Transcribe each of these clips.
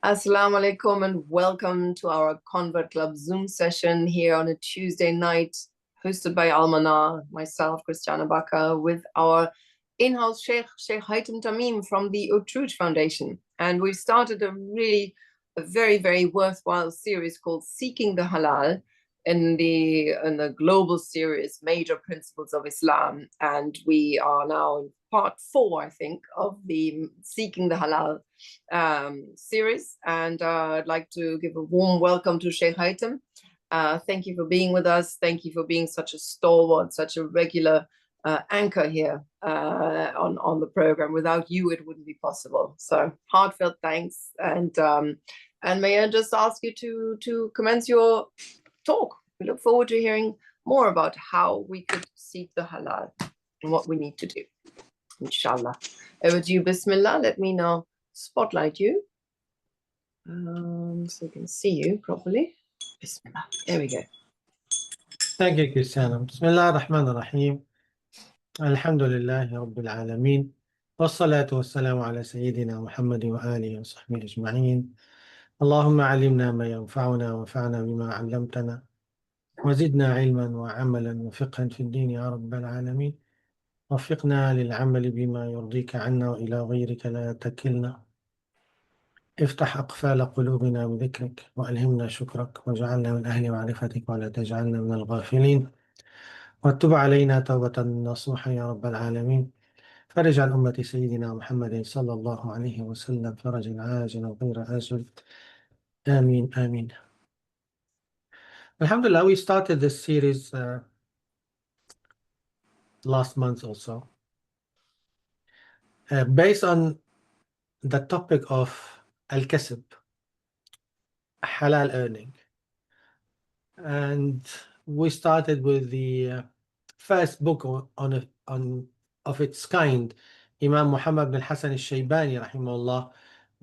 Assalamu alaikum and welcome to our Convert Club Zoom session here on a Tuesday night, hosted by Manaar, myself, Christiana Baka, with our in-house Sheikh Haytham Tamim from the Usury Foundation. And we've started a very, very worthwhile series called Seeking the Halal in the global series, Major Principles of Islam. And we are now in part 4, I think, of the Seeking the Halal series. And I'd like to give a warm welcome to Sheikh Haytham. Thank you for being with us. Thank you for being such a stalwart, such a regular anchor here on the program. Without you, it wouldn't be possible. So heartfelt thanks. And may I just ask you to commence your talk. We look forward to hearing more about how we could seek the halal and what we need to do. Inshallah. Over to you. Bismillah. Let me now spotlight you so we can see you properly. Bismillah. There we go. Thank you, Christiana. Bismillah ar-Rahman ar-Rahim. Alhamdulillahi Rabbil Alameen. Wassalatu wassalamu ala Sayyidina Muhammad wa alihi wa sahbihi ajma'in. Allahumma alimna ma yanfa'una wa fa'na bima 'allamtana wa zidna 'ilman wa 'amalan wa fiqhan fi ad-din ya Rabbil Alameen. وفقنا للعمل بما يرضيك عنا وإلى غيرك لا تكلنا افتح أقفال قلوبنا بذكرك وألهمنا شكرك واجعلنا من أهل معرفتك ولا تجعلنا من الغافلين وتب علينا توبة نصوحا يا رب العالمين. فرج عن أمة سيدنا محمد صلى الله عليه وسلم فرجا عاجلا غير آجل آمين آمين. Alhamdulillah, we started this series last month or so based on the topic of al-kasb, halal earning, and we started with the first book of its kind, Imam Muhammad bin Hassan al-Shaybani rahimahullah,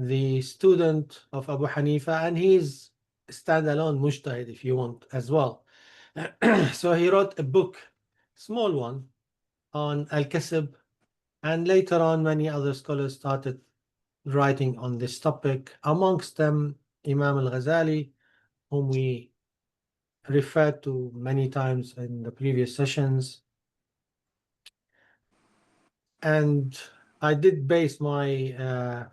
the student of Abu Hanifa, and he's standalone mujtahid if you want as well. So he wrote a book, small one, on al-kasb, and later on many other scholars started writing on this topic, amongst them Imam al-Ghazali, whom we referred to many times in the previous sessions. And I did base my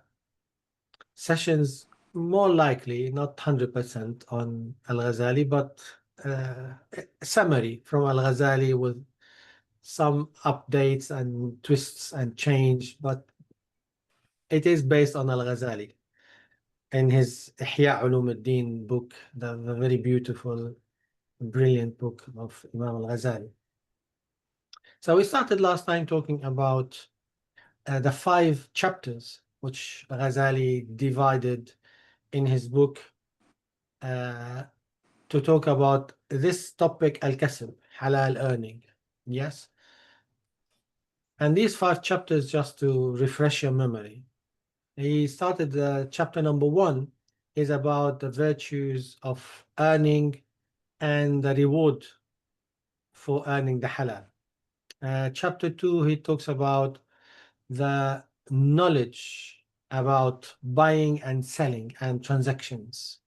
sessions more likely, not 100% on al-Ghazali, but a summary from al-Ghazali with some updates and twists and change, but it is based on al-Ghazali in his Ihya Ulum al-Din book, the very beautiful, brilliant book of Imam al-Ghazali. So we started last time talking about the 5 chapters which Ghazali divided in his book to talk about this topic, al-kasb, halal earning. Yes. And these 5 chapters, just to refresh your memory, he started chapter number 1 is about the virtues of earning and the reward for earning the halal. Chapter 2, he talks about the knowledge about buying and selling and transactions.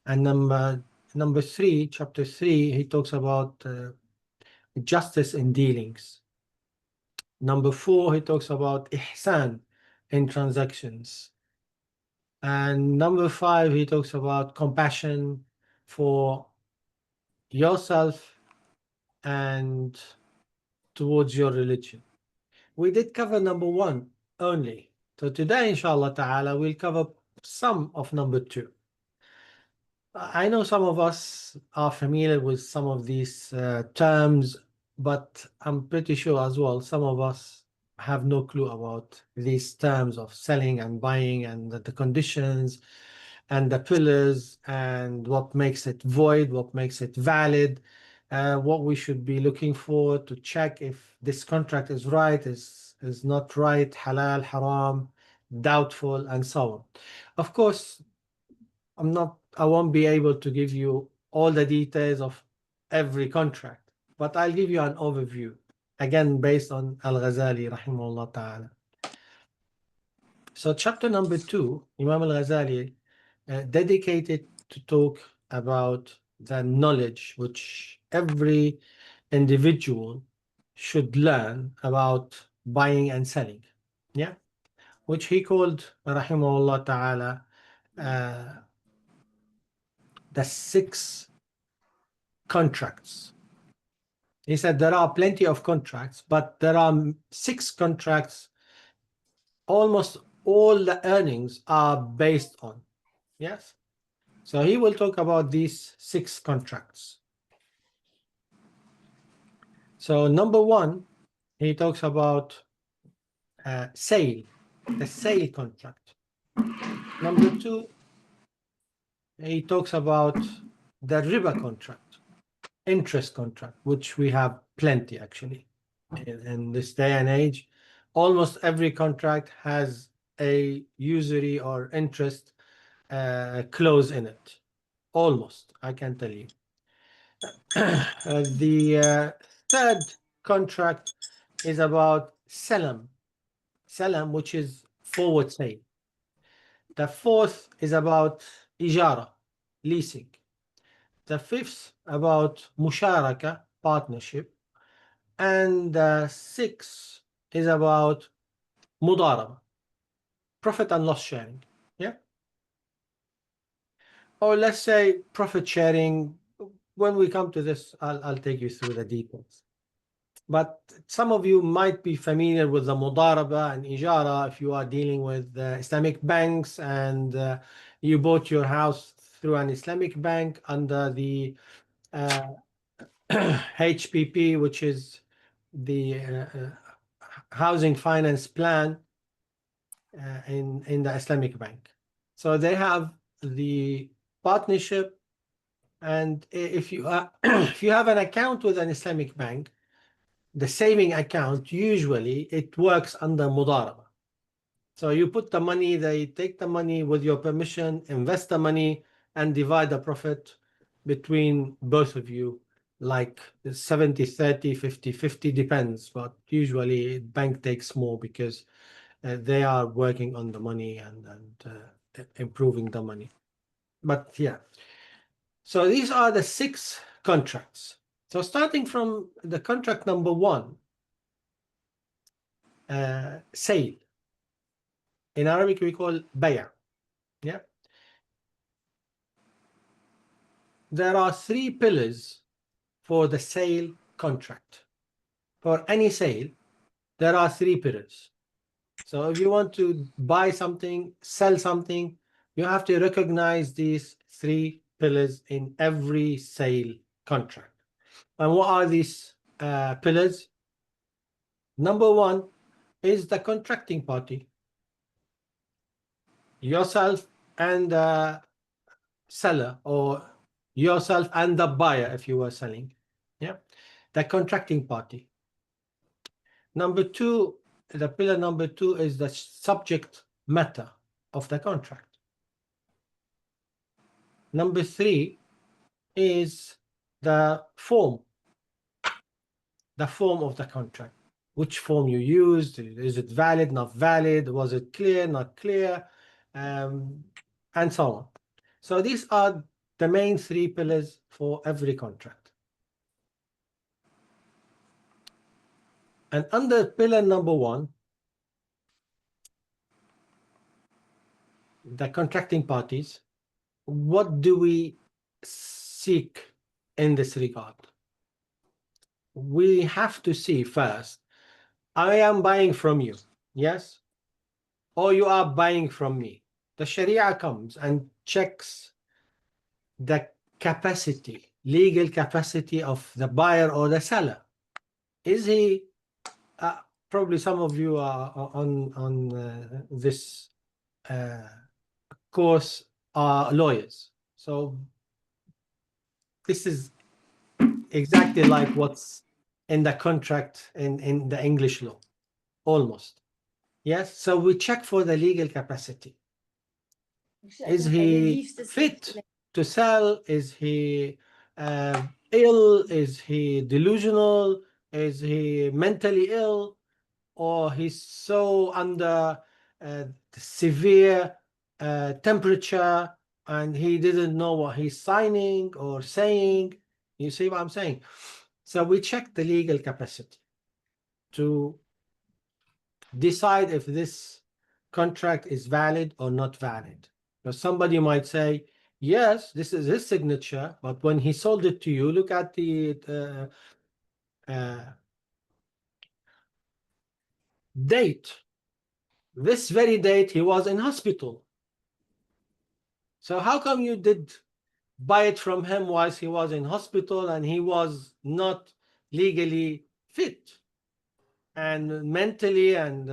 And number 3, chapter 3, he talks about justice in dealings. Number 4, he talks about ihsan in transactions. And number 5, he talks about compassion for yourself and towards your religion. We did cover number 1 only. So today, inshallah ta'ala, we'll cover some of number 2. I know some of us are familiar with some of these terms, but I'm pretty sure as well some of us have no clue about these terms of selling and buying and the conditions and the pillars and what makes it void, what makes it valid, what we should be looking for to check if this contract is right, is not right, halal, haram, doubtful, and so on. Of course, I won't be able to give you all the details of every contract, but I'll give you an overview, again, based on Al-Ghazali, rahimahullah ta'ala. So chapter number 2, Imam al-Ghazali dedicated to talk about the knowledge which every individual should learn about buying and selling, yeah, which he called, rahimahullah ta'ala, the 6 contracts. He said there are plenty of contracts, but there are 6 contracts almost all the earnings are based on. Yes. So he will talk about these 6 contracts. So number 1, he talks about sale, the sale contract. Number 2, he talks about the Ribā contract, interest contract, which we have plenty actually. In this day and age, almost every contract has a usury or interest clause in it. Almost, I can tell you. The 3rd contract is about Salam, which is forward sale. The 4th is about Ijārah, leasing. The 5th about Musharaka, partnership. And the 6th is about Muḍārabah, profit and loss sharing. Yeah. Or let's say profit sharing. When we come to this, I'll take you through the details. But some of you might be familiar with the Muḍārabah and Ijārah if you are dealing with Islamic banks and you bought your house through an Islamic bank under the HPP, which is the housing finance plan in the Islamic bank. So they have the partnership, and if you if you have an account with an Islamic bank, the saving account, usually it works under Muḍārabah. So you put the money, they take the money with your permission, invest the money, and divide the profit between both of you, like 70-30, 50-50, depends. But usually bank takes more because they are working on the money and improving the money. But yeah, so these are the 6 contracts. So starting from the contract number 1, sale. In Arabic, we call bay'a. Yeah. There are 3 pillars for the sale contract. For any sale, there are 3 pillars. So if you want to buy something, sell something, you have to recognize these 3 pillars in every sale contract. And what are these pillars? Number 1 is the contracting party, yourself and the seller, or yourself and the buyer if you were selling. Yeah, the contracting party. Number 2, the pillar number 2 is the subject matter of the contract. Number 3 is the form of the contract. Which form you used, is it valid, not valid, was it clear, not clear, and so on. So these are the main 3 pillars for every contract. And under pillar number 1, the contracting parties, what do we seek in this regard? We have to see first, I am buying from you, yes, or you are buying from me. The Sharia comes and checks the capacity, legal capacity of the buyer or the seller. Is he, probably some of you are on this course are lawyers. So this is exactly like what's in the contract in the English law, almost. Yes, so we check for the legal capacity. Is he fit to sell? Is he ill? Is he delusional? Is he mentally ill? Or he's so under severe temperature, and he didn't know what he's signing or saying. You see what I'm saying? So we check the legal capacity to decide if this contract is valid or not valid. Because somebody might say, yes, this is his signature, but when he sold it to you, look at the date. This very date, he was in hospital. So how come you did buy it from him whilst he was in hospital and he was not legally fit? And mentally and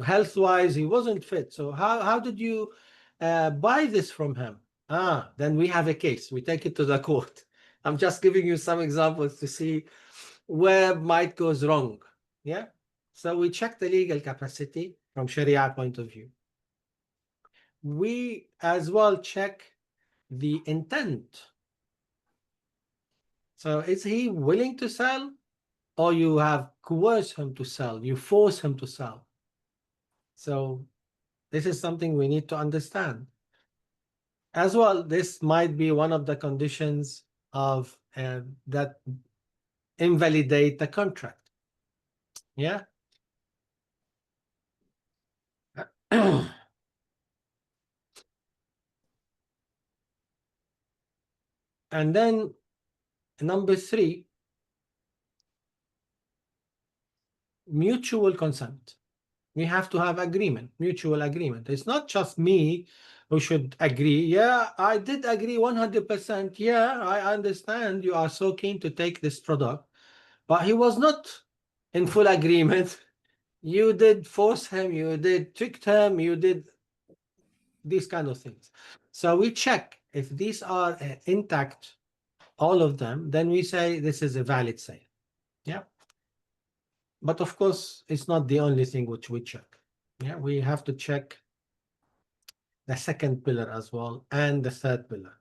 health-wise, he wasn't fit. So how did you buy this from him? Then we have a case. We take it to the court. I'm just giving you some examples to see where might goes wrong. Yeah. So we check the legal capacity from Sharia point of view. We as well check the intent. So is he willing to sell, or you have coerced him to sell, you force him to sell? So this is something we need to understand. As well, this might be one of the conditions of that invalidate the contract. Yeah. And then number 3, mutual consent. We have to have agreement, mutual agreement. It's not just me who should agree. Yeah, I did agree 100%. Yeah, I understand you are so keen to take this product, but he was not in full agreement. You did force him, you did trick him, you did these kind of things. So we check if these are intact, all of them, then we say this is a valid sale. Yeah. But of course, it's not the only thing which we check. Yeah, we have to check the second pillar as well and the third pillar.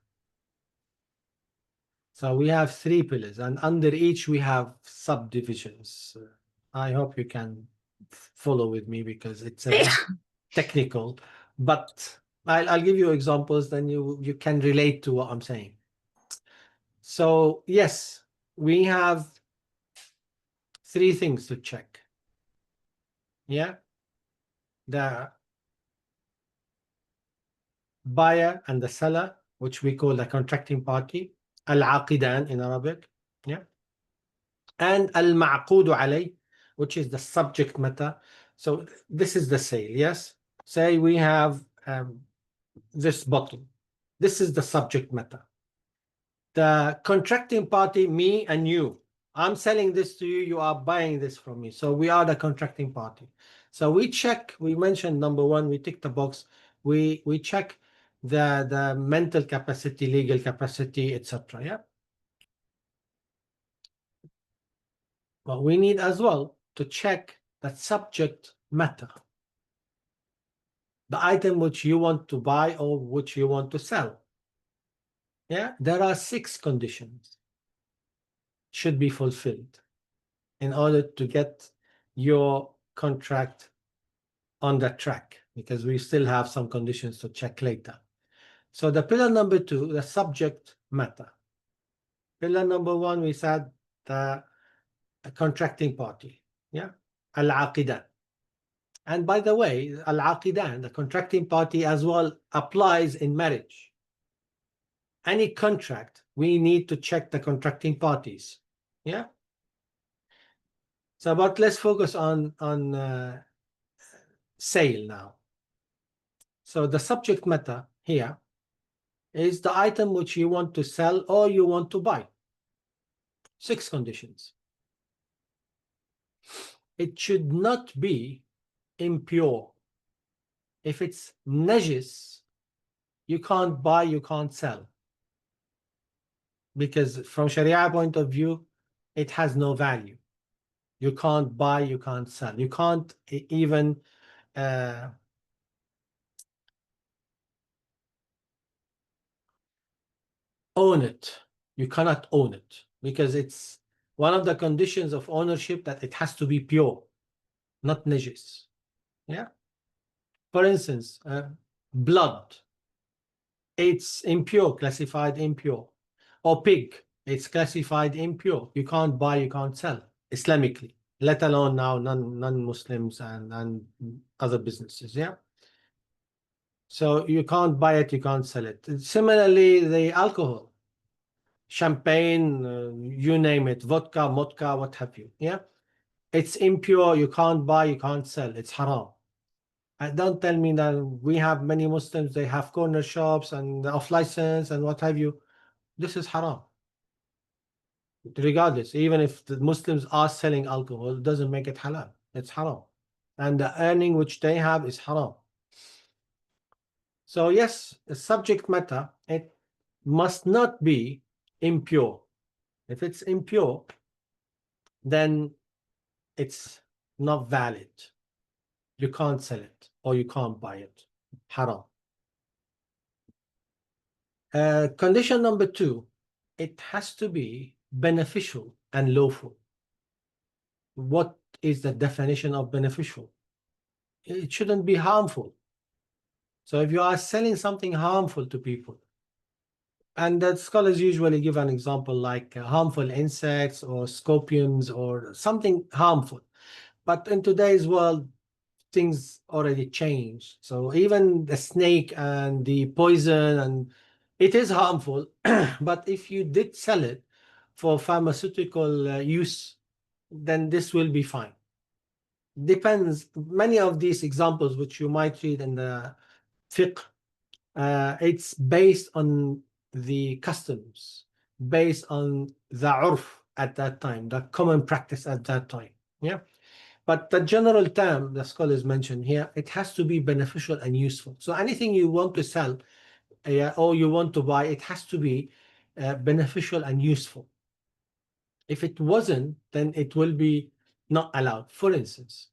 So we have 3 pillars, and under each we have subdivisions. I hope you can follow with me because it's a technical, but I'll give you examples, then you can relate to what I'm saying. So yes, we have 3 things to check. Yeah, the buyer and the seller, which we call the contracting party, al-aqidan in Arabic. Yeah, and al-ma'qud alayh, which is the subject matter. So this is the sale. Yes, say we have this bottle. This is the subject matter. The contracting party, me and you. I'm selling this to you, you are buying this from me. So we are the contracting party. So we check, we mentioned number 1, we tick the box. We check the mental capacity, legal capacity, etc. Yeah. But we need as well to check that subject matter. The item which you want to buy or which you want to sell. Yeah, there are 6 conditions should be fulfilled in order to get your contract on the track, because we still have some conditions to check later. So the pillar number 2, the subject matter. Pillar number 1, we said the contracting party. Yeah, al-aqidan. And by the way, al-aqidan, the contracting party, as well applies in marriage. Any contract, we need to check the contracting parties. Yeah. So, but let's focus on sale now. So the subject matter here is the item which you want to sell or you want to buy. 6 conditions. It should not be impure. If it's najis, you can't buy, you can't sell. Because from Sharia point of view, it has no value. You can't buy, you can't sell. You can't even own it. You cannot own it because it's one of the conditions of ownership that it has to be pure, not najis. Yeah. For instance, blood, it's impure, classified impure. Or pig, it's classified impure. You can't buy, you can't sell Islamically, let alone now non-Muslims and other businesses, yeah? So you can't buy it, you can't sell it. Similarly, the alcohol, champagne, you name it, vodka, modka, what have you, yeah? It's impure, you can't buy, you can't sell, it's haram. And don't tell me that we have many Muslims, they have corner shops and off license and what have you. This is haram. Regardless, even if the Muslims are selling alcohol, it doesn't make it halal. It's haram. And the earning which they have is haram. So yes, the subject matter, it must not be impure. If it's impure, then it's not valid. You can't sell it or you can't buy it. Haram. Condition number 2, it has to be beneficial and lawful. What is the definition of beneficial? It shouldn't be harmful. So if you are selling something harmful to people, and the scholars usually give an example like harmful insects or scorpions or something harmful. But in today's world, things already changed. So even the snake and the poison, and it is harmful, but if you did sell it for pharmaceutical use, then this will be fine. Depends. Many of these examples which you might read in the fiqh, it's based on the customs, based on the urf at that time, the common practice at that time. Yeah. But the general term the scholars mentioned here, it has to be beneficial and useful. So anything you want to sell or you want to buy, it has to be beneficial and useful. If it wasn't, then it will be not allowed. For instance,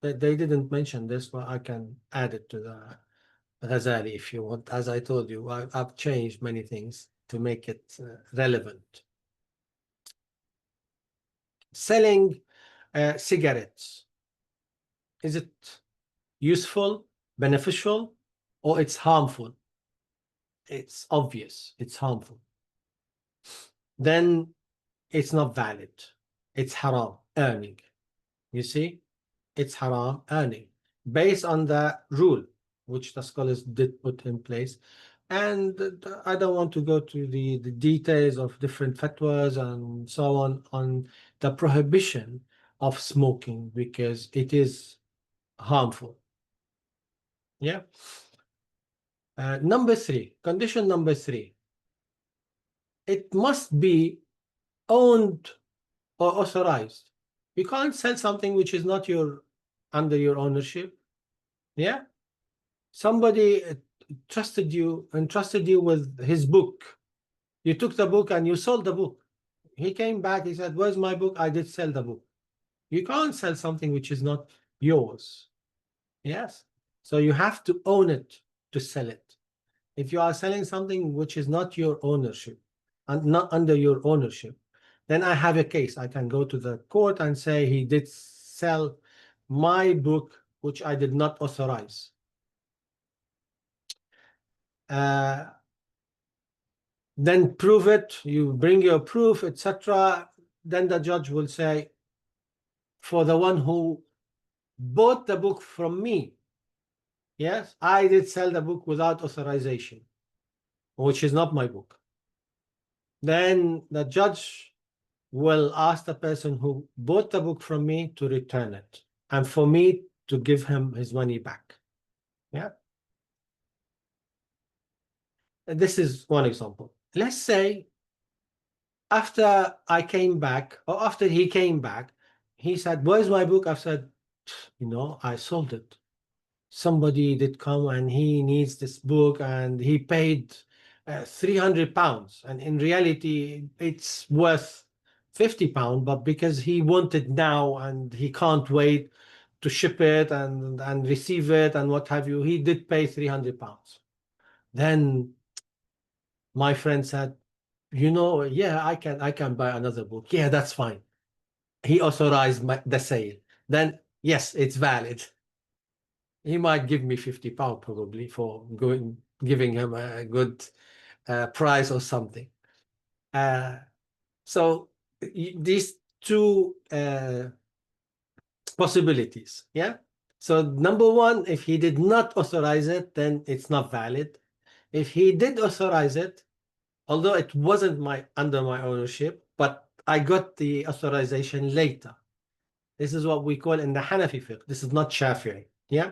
they didn't mention this, but I can add it to the Ghazali if you want. As I told you, I've changed many things to make it relevant. Selling cigarettes, is it useful, beneficial, or it's harmful? It's obvious, it's harmful. Then it's not valid. It's haram, earning. You see, it's haram, earning, based on the rule which the scholars did put in place. And I don't want to go to the details of different fatwas and so on the prohibition of smoking, because it is harmful. Yeah. Number 3, condition number 3, it must be owned or authorized. You can't sell something which is not under your ownership. Yeah. Somebody entrusted you with his book. You took the book and you sold the book. He came back, he said, where's my book? I did sell the book. You can't sell something which is not yours. Yes. So you have to own it to sell it. If you are selling something which is not your ownership and not under your ownership, then I have a case. I can go to the court and say he did sell my book, which I did not authorize. Then prove it, you bring your proof, etc. Then the judge will say, for the one who bought the book from me, yes, I did sell the book without authorization, which is not my book. Then the judge will ask the person who bought the book from me to return it, and for me to give him his money back. Yeah. And this is one example. Let's say after I came back, or after he came back, he said, where's my book? I said, I sold it. Somebody did come and he needs this book and he paid 300 pounds. And in reality, it's worth 50 pounds, but because he wanted now and he can't wait to ship it and receive it and what have you, he did pay 300 pounds. Then my friend said, yeah, I can buy another book. Yeah, that's fine. He authorized the sale. Then yes, it's valid. he might give me £50 probably for giving him a good price or something. So these two possibilities, yeah. So number one, if he did not authorize it, then it's not valid. If he did authorize it, although it wasn't under my ownership, but I got the authorization later. This is what we call in the Hanafi fiqh. This is not Shafi'i. Yeah,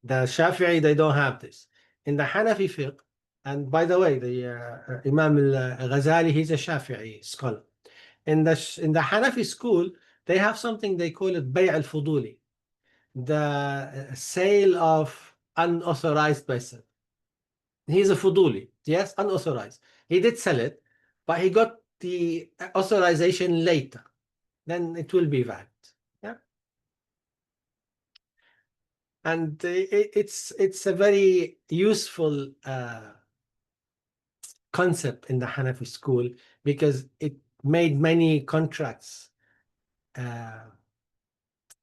the Shafi'i, they don't have this. In the Hanafi fiqh, and by the way, the Imam al-Ghazali, he's a Shafi'i scholar. In the Hanafi school, they have something they call it Bay' al-Fuduli, the sale of unauthorized person. He's a Fuduli, yes, unauthorized. He did sell it, but he got the authorization later. Then it will be valid. Yeah, and it's a very useful concept in the Hanafi school because it made many contracts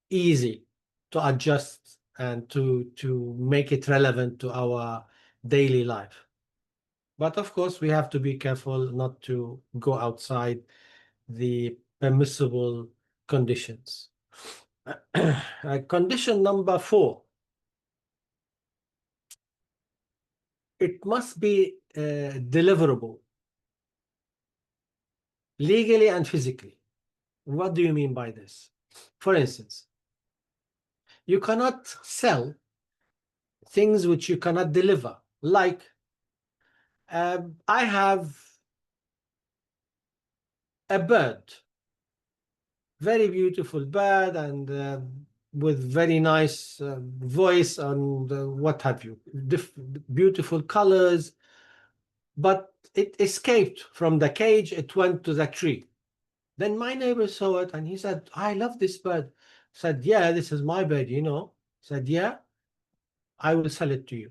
easy to adjust and to make it relevant to our daily life. But of course, we have to be careful not to go outside the permissible conditions. Condition number 4. It must be deliverable legally and physically. What do you mean by this? For instance, you cannot sell things which you cannot deliver. Like, I have a bird, very beautiful bird, and with very nice voice and what have you, beautiful colors, but it escaped from the cage, it went to the tree. Then my neighbor saw it and he said, I love this bird. I said, yeah, this is my bird, you know. He said, yeah, I will sell it to you.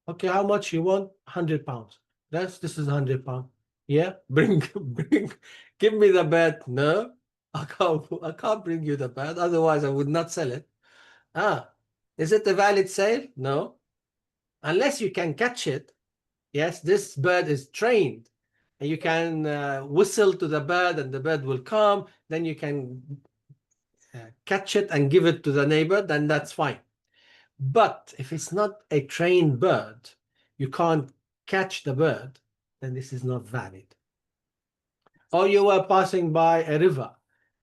Okay, how much you want? £100. This is £100. Yeah, bring, give me the bird. No, I can't bring you the bird. Otherwise, I would not sell it. Is it a valid sale? No, unless you can catch it. Yes, this bird is trained, and you can whistle to the bird, and the bird will come. Then you can catch it and give it to the neighbor. Then that's fine. But if it's not a trained bird, you can't catch the bird, then this is not valid. Or you were passing by a river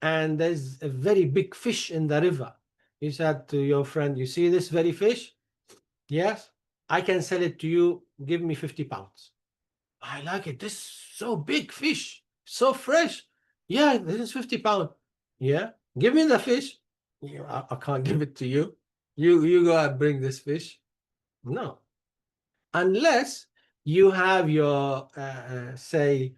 and there's a very big fish in the river. You said to your friend, you see this very fish? Yes, I can sell it to you. Give me £50. I like it. This is so big fish, so fresh. Yeah, this is £50. Yeah, give me the fish. Yeah, I can't give it to you. You go and bring this fish. No, unless you have your say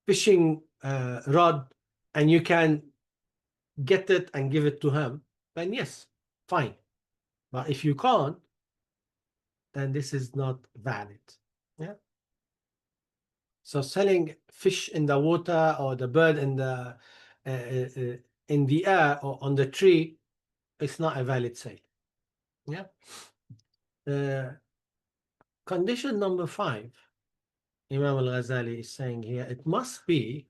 fishing rod and you can get it and give it to him, then yes, fine. But if you can't, then this is not valid. Yeah. So selling fish in the water or the bird in the air or on the tree, it's not a valid sale. Yeah. Condition number 5, Imam al-Ghazali is saying here, it must be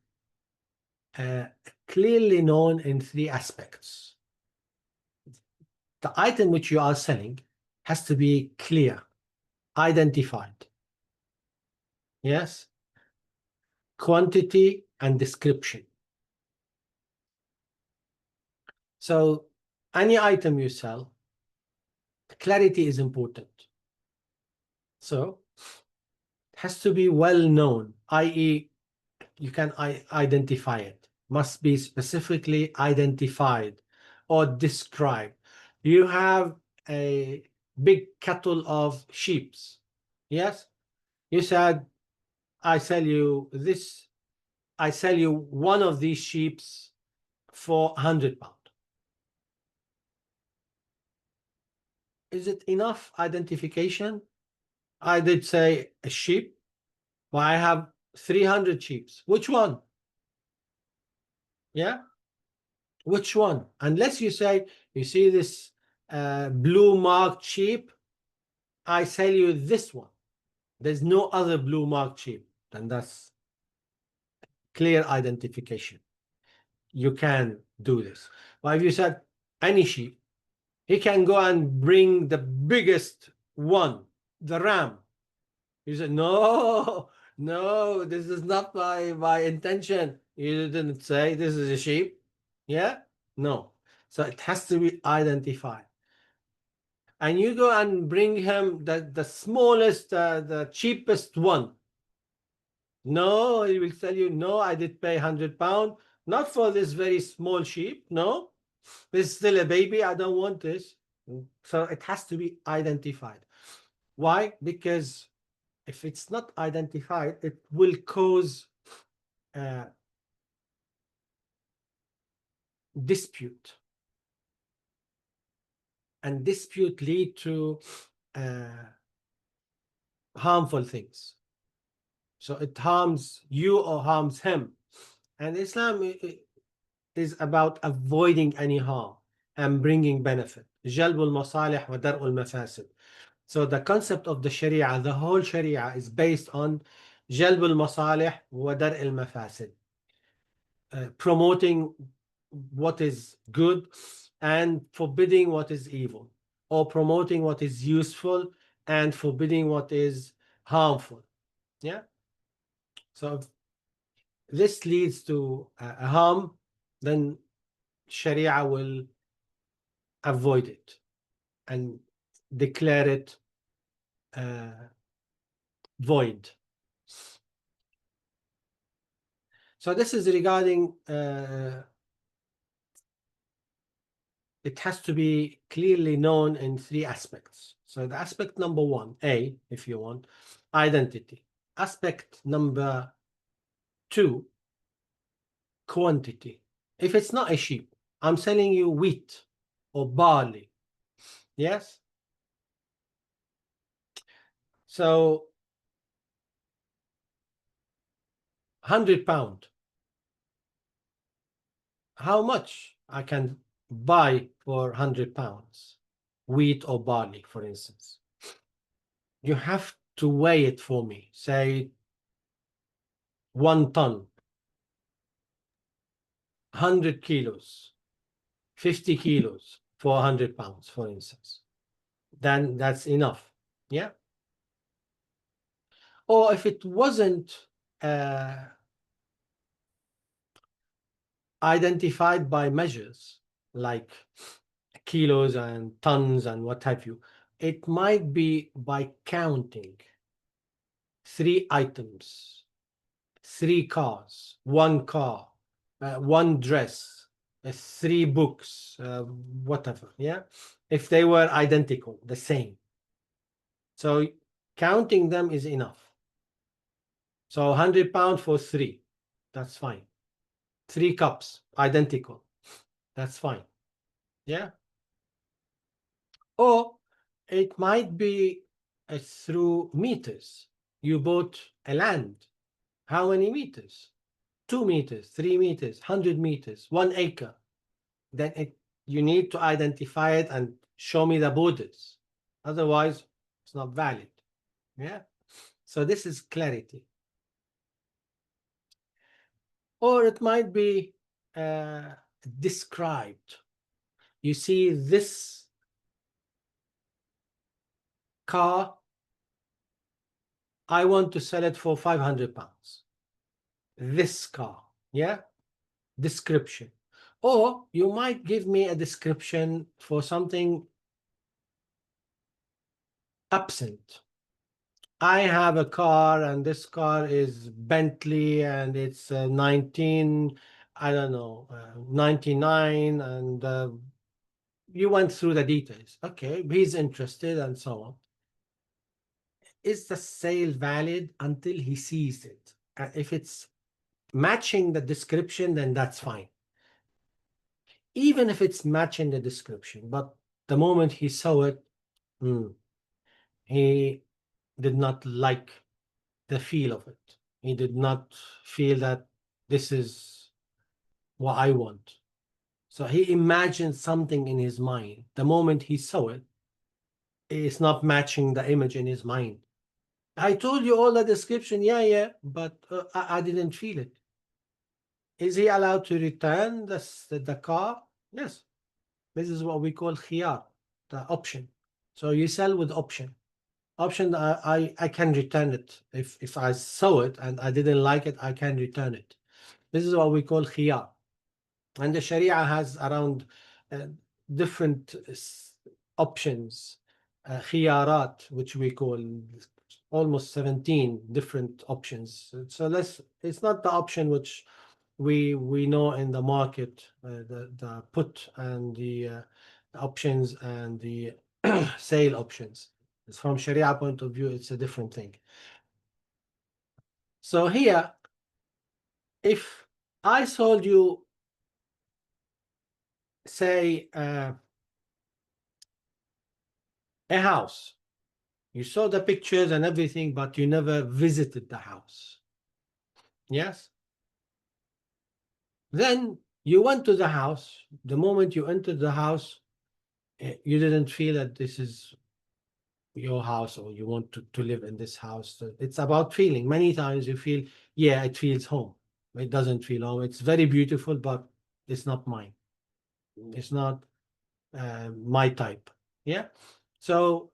clearly known in 3 aspects. The item which you are selling has to be clear, identified. Yes. Quantity and description. So any item you sell, clarity is important. So it has to be well known, i.e. you can identify it. Must be specifically identified or described. You have a big cattle of sheep. Yes, you said, I sell you this. I sell you one of these sheep for £100. Is it enough identification? I did say a sheep, but I have 300 sheep. Which one? Yeah, which one? Unless you say, you see this blue marked sheep, I sell you this one. There's no other blue marked sheep. And that's clear identification. You can do this. But if you said any sheep, he can go and bring the biggest one, the ram. You said, no, no, this is not my intention. You didn't say this is a sheep. Yeah? No. So it has to be identified. And you go and bring him the smallest, the cheapest one. No, he will tell you, no, I did pay £100, not for this very small sheep. No, this is still a baby. I don't want this. So it has to be identified. Why? Because if it's not identified, it will cause dispute. And dispute lead to harmful things. So it harms you or harms him. And Islam is about avoiding any harm and bringing benefit. جلب المصالح ودرء المفاسد. So the concept of the Sharia, the whole Sharia, is based on جلب المصالح ودرء المفاسد. Promoting what is good and forbidding what is evil, or promoting what is useful and forbidding what is harmful. Yeah. So if this leads to a harm, then Sharia will avoid it and declare it void. So this is regarding it has to be clearly known in 3 aspects. So the aspect number 1, A, if you want, identity. Aspect number 2, quantity. If it's not a sheep, I'm selling you wheat or barley. Yes? So £100. How much I can buy for £100? Wheat or barley, for instance. You have to weigh it for me. Say 1 ton, 100 kilos, 50 kilos for £100, for instance. Then that's enough. Yeah. Or if it wasn't identified by measures like kilos and tons and what have you, it might be by counting 3 items, 3 cars, 1 car, 1 dress, 3 books, whatever. Yeah, if they were identical, the same. So counting them is enough. So £100 for 3, that's fine. 3 cups, identical, that's fine. Yeah. Or it might be through meters. You bought a land. How many meters? 2 meters, 3 meters, 100 meters, 1 acre. Then you need to identify it and show me the borders. Otherwise, it's not valid. Yeah. So this is clarity. Or it might be described. You see this car, I want to sell it for £500. This car, yeah, description. Or you might give me a description for something absent. I have a car, and this car is Bentley, and it's 99, and you went through the details. Okay, he's interested and so on. Is the sale valid until he sees it? If it's matching the description, then that's fine. Even if it's matching the description, but the moment he saw it, he did not like the feel of it. He did not feel that this is what I want. So he imagined something in his mind. The moment he saw it, it's not matching the image in his mind. I told you all the description, yeah, but I didn't feel it. Is he allowed to return the car? Yes. This is what we call khiyar, the option. So you sell with option. Option, I can return it. If I saw it and I didn't like it, I can return it. This is what we call khiyar. And the Sharia has around different options, khiyarat, which we call almost 17 different options. So it's not the option which we know in the market, the put and the options and the sale options. It's from Sharia point of view, it's a different thing. So here, if I sold you, say, a house, you saw the pictures and everything, but you never visited the house. Yes? Then you went to the house. The moment you entered the house, you didn't feel that this is your house or you want to live in this house. So it's about feeling. Many times you feel, yeah, it feels home. It doesn't feel home. It's very beautiful, but it's not mine. It's not my type. Yeah. So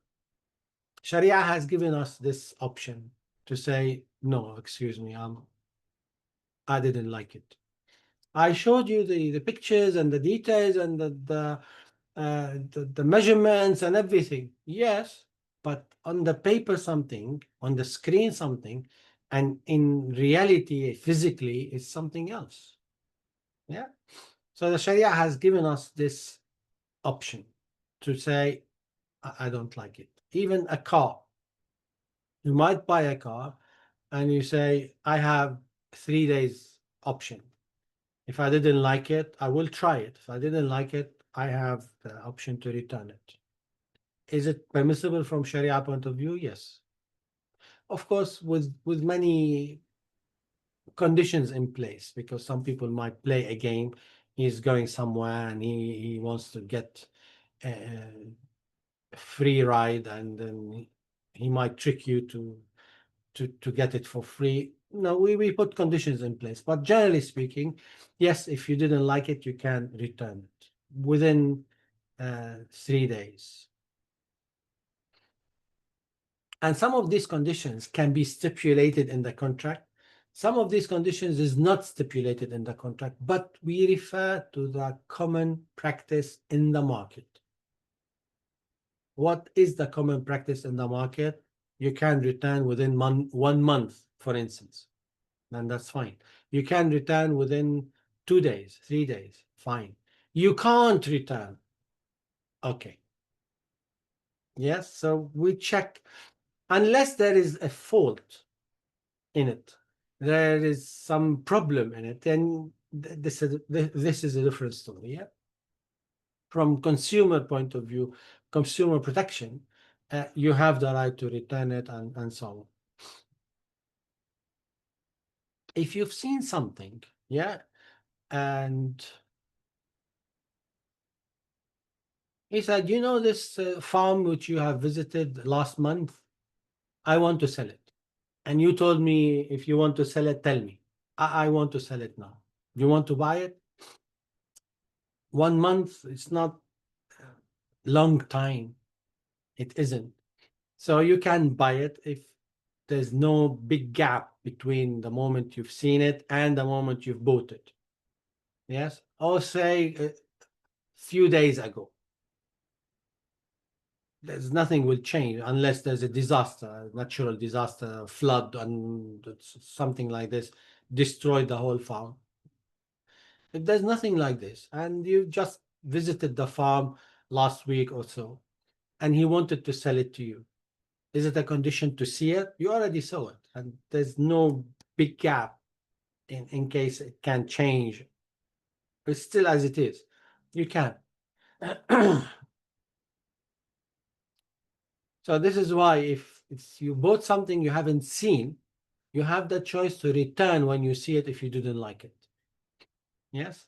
Sharia has given us this option to say, no, excuse me, I didn't like it. I showed you the pictures and the details and the measurements and everything. Yes, but on the paper something, on the screen something, and in reality, physically, it's something else. Yeah. So the Sharia has given us this option to say, I don't like it. Even a car. You might buy a car and you say, I have 3 days option. If I didn't like it, I will try it. If I didn't like it, I have the option to return it. Is it permissible from Sharia point of view? Yes. Of course, with many conditions in place, because some people might play a game. He's going somewhere and he wants to get a free ride, and then he might trick you to get it for free. No, we put conditions in place, but generally speaking, yes, if you didn't like it, you can return it within 3 days. And some of these conditions can be stipulated in the contract. Some of these conditions is not stipulated in the contract, but we refer to the common practice in the market. What is the common practice in the market? You can return within 1 month, for instance, and that's fine. You can return within 2 days, 3 days, fine. You can't return. Okay. Yes, so we check, unless there is a fault in it, there is some problem in it, then this is a different story. Yeah. From consumer point of view, consumer protection, you have the right to return it and so on. If you've seen something, yeah, and he said, you know, this farm which you have visited last month, I want to sell it. And you told me, if you want to sell it, tell me. I want to sell it now. You want to buy it? 1 month, it's not a long time. It isn't. So you can buy it if there's no big gap between the moment you've seen it and the moment you've bought it. Yes? Or say a few days ago. There's nothing will change unless there's a disaster, a natural disaster, flood, and something like this, destroyed the whole farm. If there's nothing like this, and you just visited the farm last week or so, and he wanted to sell it to you, is it a condition to see it? You already saw it, and there's no big gap in case it can change. It's still as it is. You can. So this is why if you bought something you haven't seen, you have the choice to return when you see it if you didn't like it. Yes?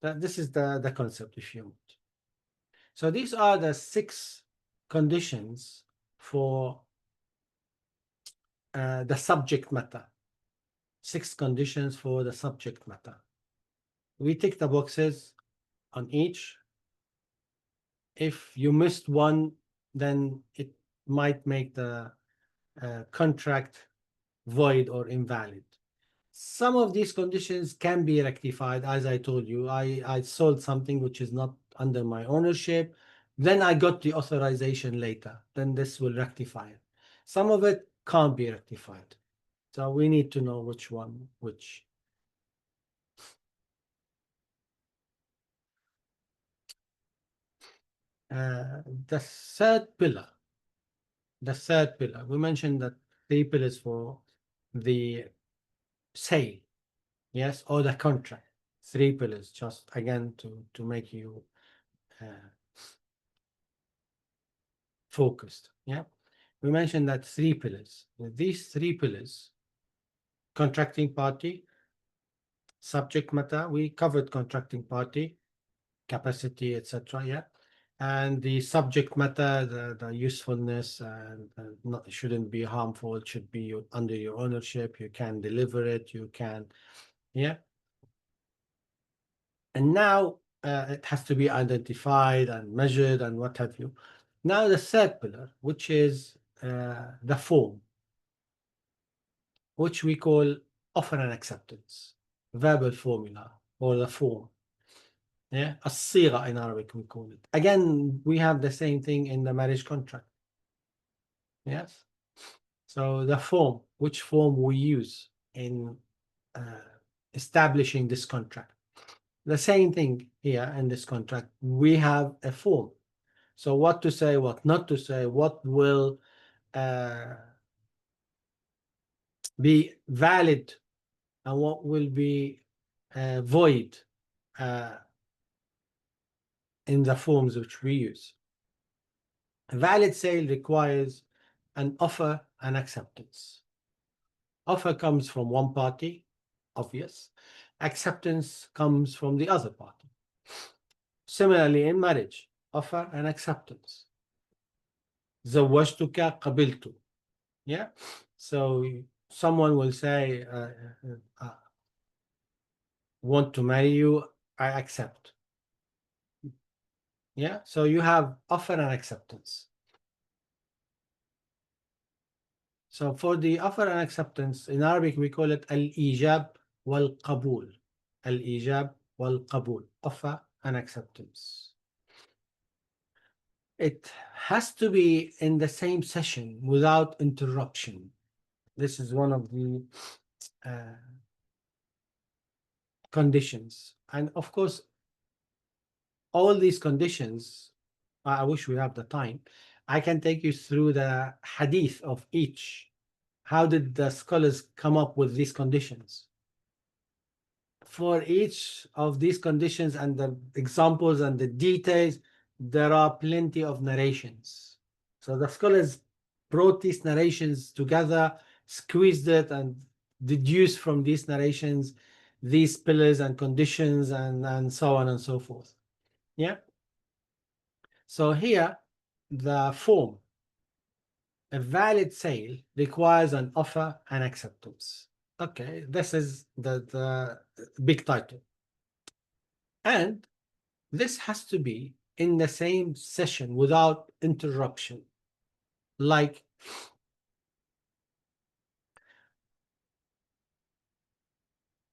This is the concept, if you want. So these are the 6 conditions for the subject matter. 6 conditions for the subject matter. We tick the boxes on each. If you missed one, then it might make the contract void or invalid. Some of these conditions can be rectified. As I told you, I sold something which is not under my ownership. Then I got the authorization later. Then this will rectify it. Some of it can't be rectified. So we need to know which one, which. The third pillar, we mentioned that 3 pillars for the sale, yes, or the contract. 3 pillars, just again to make you focused. Yeah, we mentioned that 3 pillars. These 3 pillars: contracting party, subject matter. We covered contracting party, capacity, etc. Yeah, and the subject matter, the usefulness, and shouldn't be harmful. It should be under your ownership. You can deliver it. You can, yeah. And now it has to be identified and measured and what have you. Now the third pillar, which is the form, which we call offer and acceptance, verbal formula, or the form. Yeah, الصيغة in Arabic we call it. Again, we have the same thing in the marriage contract. Yes. So the form, which form we use in establishing this contract. The same thing here in this contract. We have a form. So what to say, what not to say, what will be valid and what will be void in the forms which we use. A valid sale requires an offer and acceptance. Offer comes from one party, obvious. Acceptance comes from the other party. Similarly, in marriage, offer and acceptance. زوجتك قبلت. Yeah. So someone will say, want to marry you, I accept. Yeah. So you have offer and acceptance. So for the offer and acceptance, in Arabic, we call it al-ijab wal-qabul. Al-ijab wal-qabul, offer and acceptance. It has to be in the same session without interruption. This is one of the conditions. And of course, all these conditions, I wish we have the time, I can take you through the hadith of each. How did the scholars come up with these conditions? For each of these conditions and the examples and the details, there are plenty of narrations. So the scholars brought these narrations together, squeezed it, and deduced from these narrations these pillars and conditions and so on and so forth. Yeah. So here, the form, a valid sale requires an offer and acceptance. Okay, this is the big title. And this has to be in the same session without interruption. Like,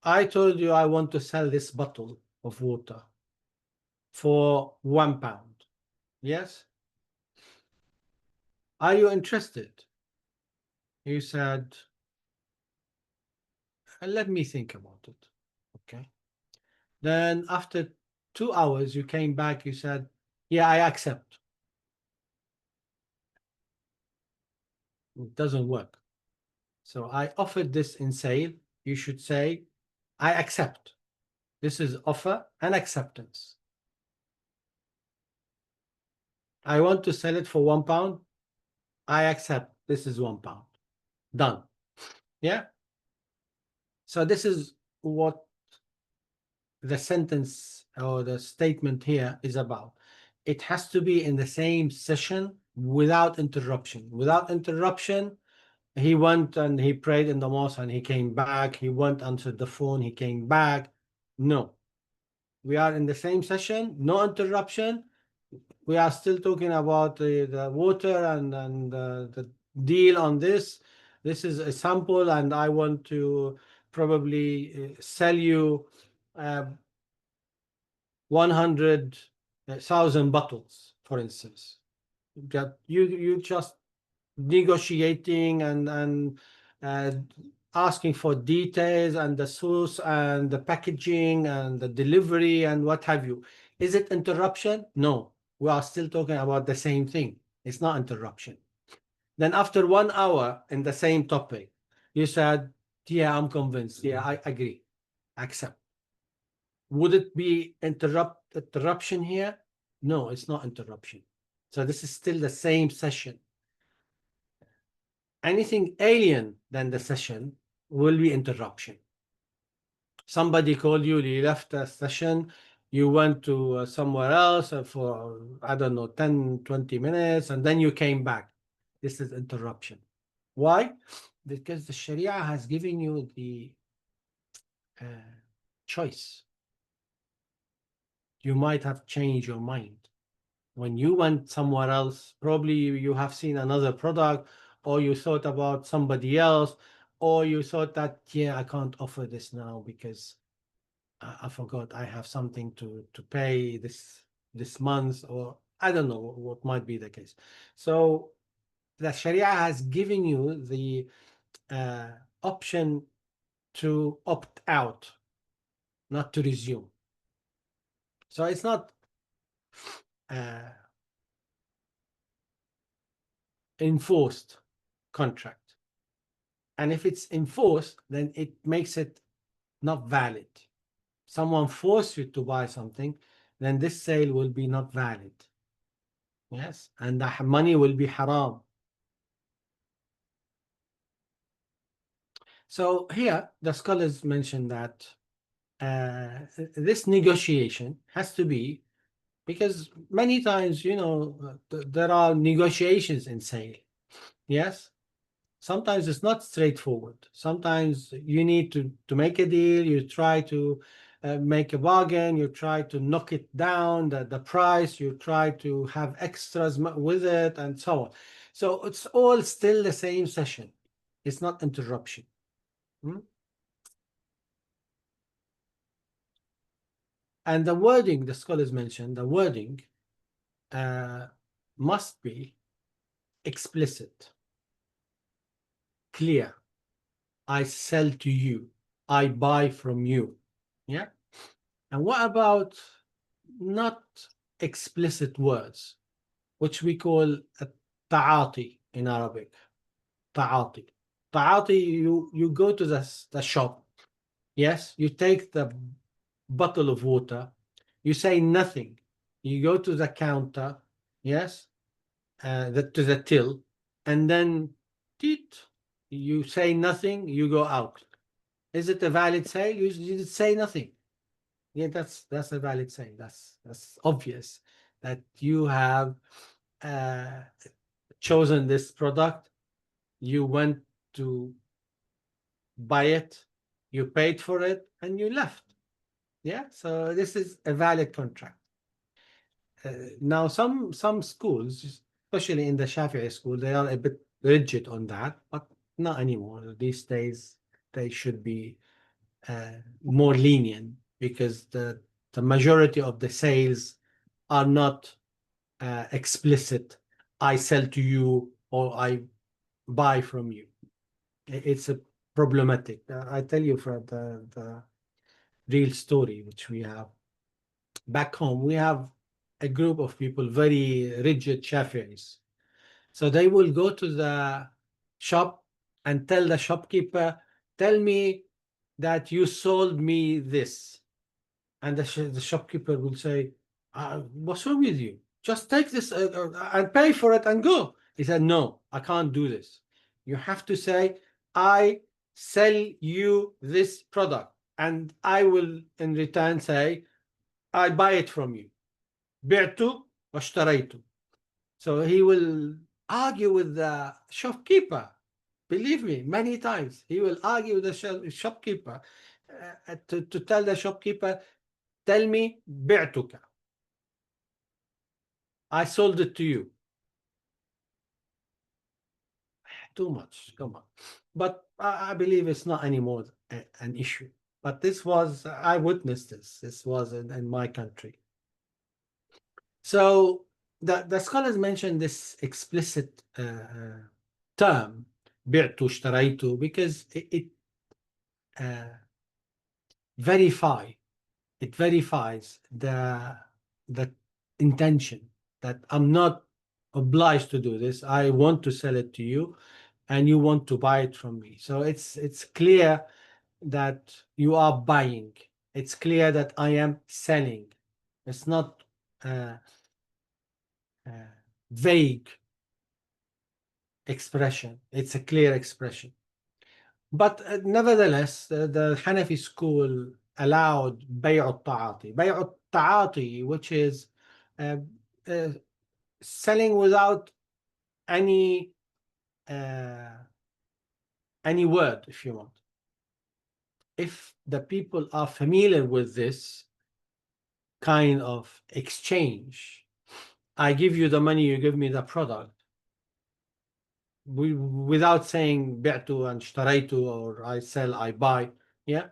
I told you I want to sell this bottle of water for £1. Yes? Are you interested? You said, let me think about it. Okay. Then after 2 hours, you came back, you said, yeah, I accept. It doesn't work. So I offered this in sale. You should say, I accept. This is offer and acceptance. I want to sell it for £1. I accept. This is £1. Done. Yeah. So this is what the sentence or the statement here is about. It has to be in the same session without interruption. Without interruption, he went and he prayed in the mosque and he came back. He went, answered the phone, he came back. No. We are in the same session, no interruption. We are still talking about the water and the deal on this. This is a sample, and I want to probably sell you 100,000 bottles, for instance. You just negotiating and asking for details and the source and the packaging and the delivery and what have you. Is it interruption? No, we are still talking about the same thing. It's not interruption. Then after 1 hour in the same topic, you said, yeah, I'm convinced. Yeah, I agree. Accept. Would it be interruption here? No, it's not interruption. So this is still the same session. Anything alien than the session will be interruption. Somebody called you, you left a session, you went to somewhere else for, I don't know, 10, 20 minutes, and then you came back. This is interruption. Why? Because the Sharia has given you the choice. You might have changed your mind. When you went somewhere else, probably you have seen another product, or you thought about somebody else, or you thought that, yeah, I can't offer this now because I forgot I have something to pay this month, or I don't know what might be the case. So the Sharia has given you the option to opt out, not to resume. So it's not enforced contract. And if it's enforced, then it makes it not valid. Someone forced you to buy something, then this sale will be not valid. Yes, and the money will be haram. So here, the scholars mention that this negotiation has to be, because many times, you know, there are negotiations in sale. Yes, sometimes it's not straightforward. Sometimes you need to make a deal, you try to make a bargain, you try to knock it down, the price, you try to have extras with it, and so on. So it's all still the same session. It's not interruption. And the wording, the scholars mentioned, the wording must be explicit, clear. I sell to you, I buy from you. Yeah. And what about not explicit words, which we call a ta'ati in Arabic? Ta'ati. Ta'ati, you go to the shop. Yes, you take the bottle of water, you say nothing. You go to the counter, yes, to the till, and then you say nothing, you go out. Is it a valid sale? You say nothing. Yeah, that's a valid sale. That's obvious that you have chosen this product. You went to buy it, you paid for it, and you left. Yeah, so this is a valid contract. Now, some schools, especially in the Shafi'i school, they are a bit rigid on that, but not anymore. These days, they should be more lenient, because the majority of the sales are not explicit. I sell to you or I buy from you. It's a problematic. I tell you for the real story, which we have back home. We have a group of people, very rigid Shafi'is. So they will go to the shop and tell the shopkeeper, tell me that you sold me this. And the shopkeeper will say, what's wrong with you? Just take this and pay for it and go. He said, no, I can't do this. You have to say, I sell you this product. and I will in return say, I buy it from you. بعت واشتريت. So he will argue with the shopkeeper. Believe me, many times he will argue with the shopkeeper to tell the shopkeeper, tell me بعتك. I sold it to you. Too much, come on. But I believe it's not anymore an issue. But this was, I witnessed this. This was in my country. So the scholars mentioned this explicit term, بعت اشتريت, because it verifies the intention that I'm not obliged to do this. I want to sell it to you, and you want to buy it from me. So it's clear that you are buying. It's clear that I am selling. It's not vague expression. It's a clear expression. But nevertheless, the Hanafi school allowed بيع التعاطي. بيع التعاطي, which is selling without any word, if you want. If the people are familiar with this kind of exchange, I give you the money, you give me the product, without saying بعت and اشتريت, or I sell, I buy, yeah,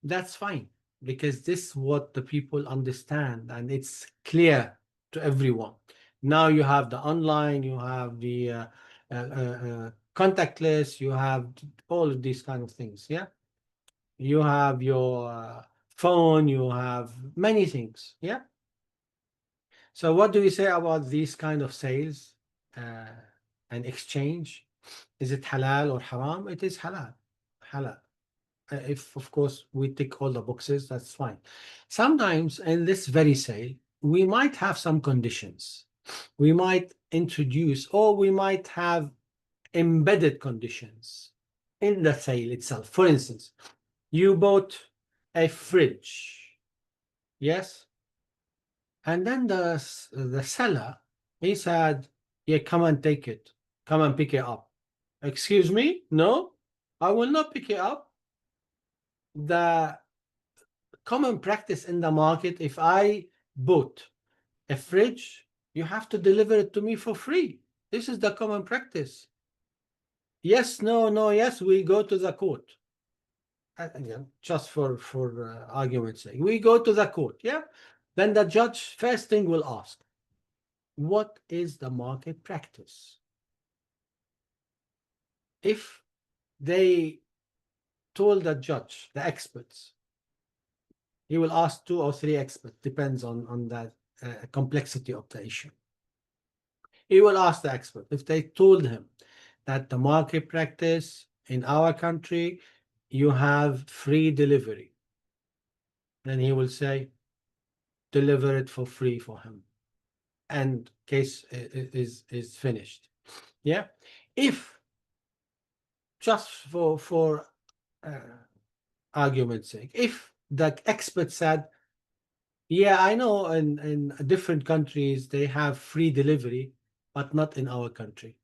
that's fine, because this is what the people understand, and it's clear to everyone. Now you have the online, you have the contactless, you have all of these kind of things, yeah. You have your phone, you have many things, yeah. So what do we say about these kind of sales and exchange? Is it halal or haram? It is halal. Halal. If, of course, we tick all the boxes, that's fine. Sometimes in this very sale, we might have some conditions. We might introduce, or we might have embedded conditions in the sale itself. For instance, you bought a fridge, yes? And then the seller, he said, yeah, come and take it. Come and pick it up. Excuse me? No, I will not pick it up. The common practice in the market, if I bought a fridge, you have to deliver it to me for free. This is the common practice. Yes, no, no, yes, we go to the court. Again, just for argument's sake, we go to the court, yeah? Then the judge first thing will ask, what is the market practice? If they told the judge, the experts, he will ask 2 or 3 experts, depends on the complexity of the issue. He will ask the expert. If they told him that the market practice in our country, you have free delivery, then he will say, deliver it for free for him, and case is finished. Yeah. If just for argument's sake, if the expert said, yeah, I know in different countries they have free delivery, but not in our country.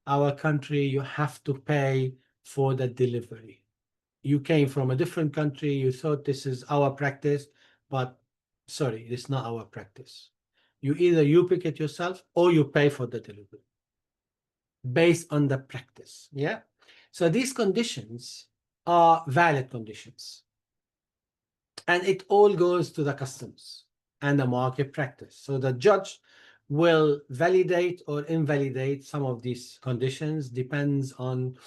Our country, you have to pay for the delivery. You came from a different country, you thought this is our practice, but sorry, it's not our practice. Either you pick it yourself or you pay for the delivery based on the practice. Yeah. So these conditions are valid conditions, and it all goes to the customs and the market practice. So the judge will validate or invalidate some of these conditions, depends on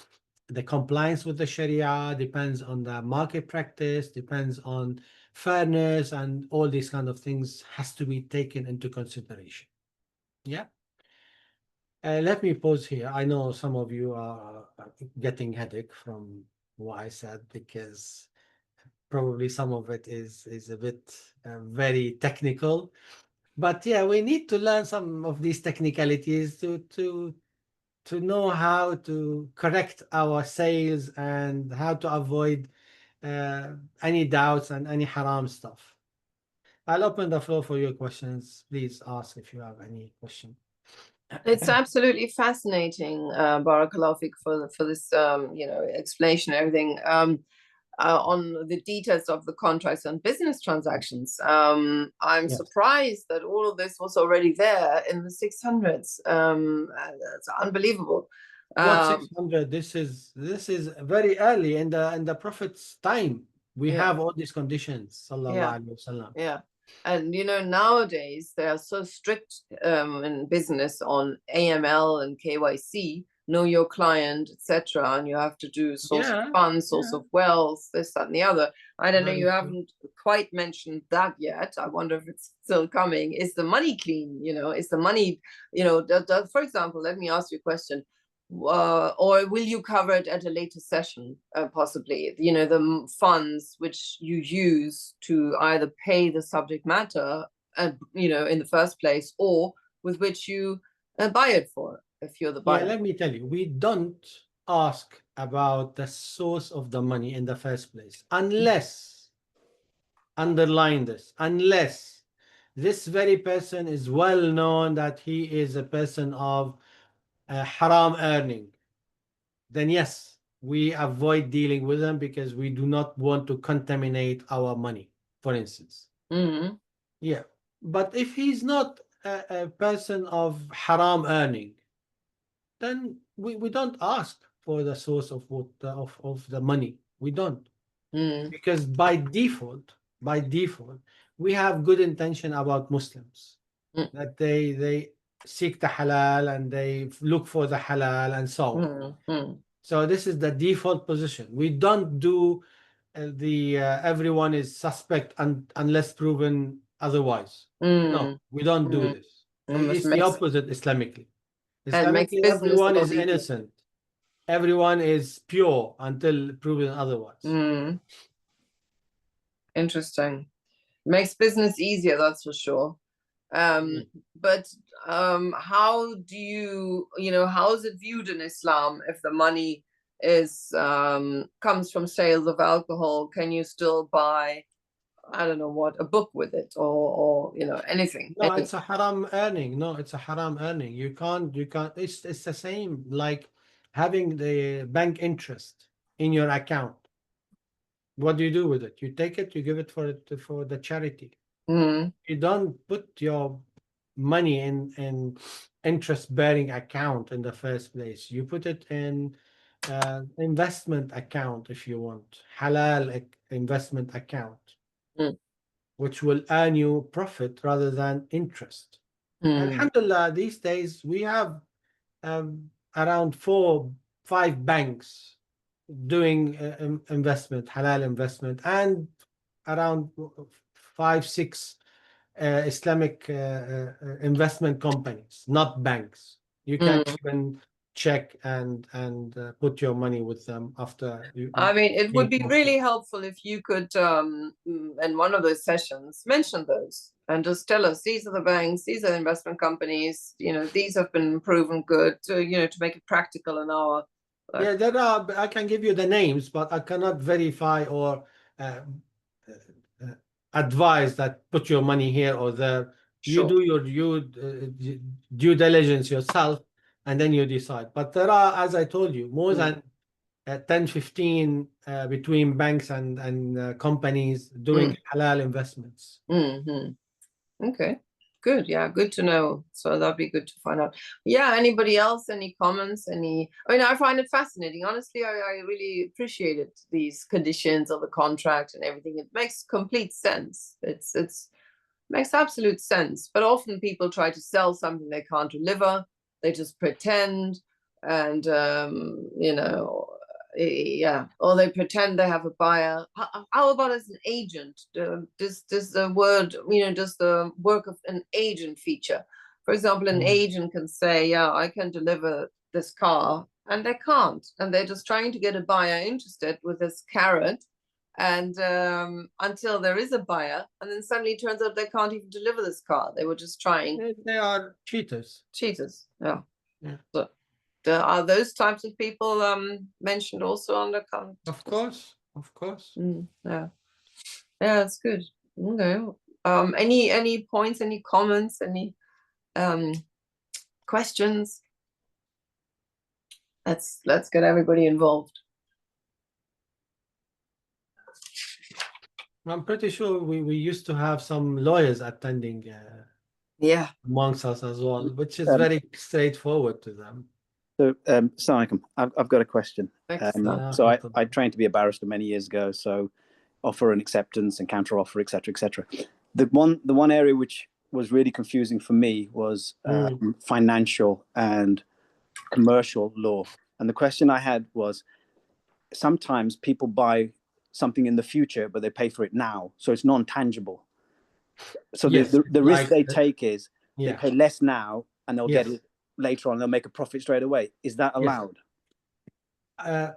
the compliance with the Sharia, depends on the market practice, depends on fairness, and all these kind of things has to be taken into consideration. Yeah. Let me pause here. I know some of you are getting headache from what I said, because probably some of it is a bit very technical. But yeah, we need to learn some of these technicalities to know how to correct our sales and how to avoid any doubts and any haram stuff. I'll open the floor for your questions. Please ask if you have any question. It's absolutely fascinating, Barakallahu Fik, for this explanation and everything on the details of the contracts and business transactions. I'm Yes. surprised that all of this was already there in the 600s. That's unbelievable. What 600? This is very early in the Prophet's time. We have all these conditions. Sallallahu alaihi wasallam. Yeah. And nowadays they are so strict in business on AML and KYC, know your client, etc. And you have to do source of funds, source of wealth, this, that, and the other. I don't know, you haven't quite mentioned that yet. I wonder if it's still coming. Is the money clean? Is the money, for example, let me ask you a question. Or will you cover it at a later session, possibly? The funds which you use to either pay the subject matter, in the first place, or with which you buy it for, if you're the buyer. Yeah, let me tell you, we don't ask about the source of the money in the first place, unless, underline this, unless this very person is well known that he is a person of haram earning, then yes, we avoid dealing with them because we do not want to contaminate our money, for instance. Mm-hmm. Yeah, but if he's not a person of haram earning, then we don't ask for the source of the money. We don't. Because by default, we have good intention about Muslims, that they seek the halal and they look for the halal and so on. So this is the default position. We don't do everyone is suspect unless proven otherwise. No, we don't do this. It's the opposite Islamically. Islamically, everyone is innocent. Everyone is pure until proven otherwise. Interesting. Makes business easier, that's for sure. But how do you, how is it viewed in Islam if the money is comes from sales of alcohol? Can you still buy, I don't know what, a book with it, or anything? No, it's a haram earning. No, it's a haram earning. You can't. It's the same like having the bank interest in your account. What do you do with it? You take it, you give it for the charity. You don't put your money in interest-bearing account in the first place. You put it in investment account if you want, halal investment account, which will earn you profit rather than interest. Alhamdulillah, these days we have around 4-5 banks doing investment, halal investment, and around 5-6 Islamic investment companies, not banks. You can even check and put your money with them after you. I mean, it would be really helpful if you could, in one of those sessions, mention those and just tell us, these are the banks, these are the investment companies, these have been proven good, to make it practical in our. Yeah, there are. I can give you the names, but I cannot verify or advise that put your money here or there. Sure. You do your due diligence yourself, and then you decide. But there are, as I told you, more than 10-15 between banks and companies doing halal investments. Okay, good. Yeah, good to know. So that'd be good to find out. Yeah, anybody else? Any comments? I find it fascinating. Honestly, I really appreciated these conditions of the contract and everything. It makes complete sense. It's makes absolute sense. But often people try to sell something they can't deliver. They just pretend, and or they pretend they have a buyer. How about as an agent? Does the word, does the work of an agent feature? For example, an agent can say, yeah, I can deliver this car, and they can't, and they're just trying to get a buyer interested with this carrot, and until there is a buyer, and then suddenly it turns out they can't even deliver this car. They were just trying. They are cheaters. Yeah. So, are those types of people mentioned also on the contract? Of course. Of course. Yeah, that's good. Okay. Any points, any comments, any questions? Let's get everybody involved. I'm pretty sure we used to have some lawyers attending Yeah. amongst us as well, which is very straightforward to them. So, Salam, I've got a question. So I trained to be a barrister many years ago. So, offer and acceptance and counter offer, etc., etc. The one area which was really confusing for me was financial and commercial law. And the question I had was, sometimes people buy something in the future, but they pay for it now, so it's non-tangible. So yes, the risk they take is they pay less now, and they'll get it later on. They'll make a profit straight away. Is that allowed?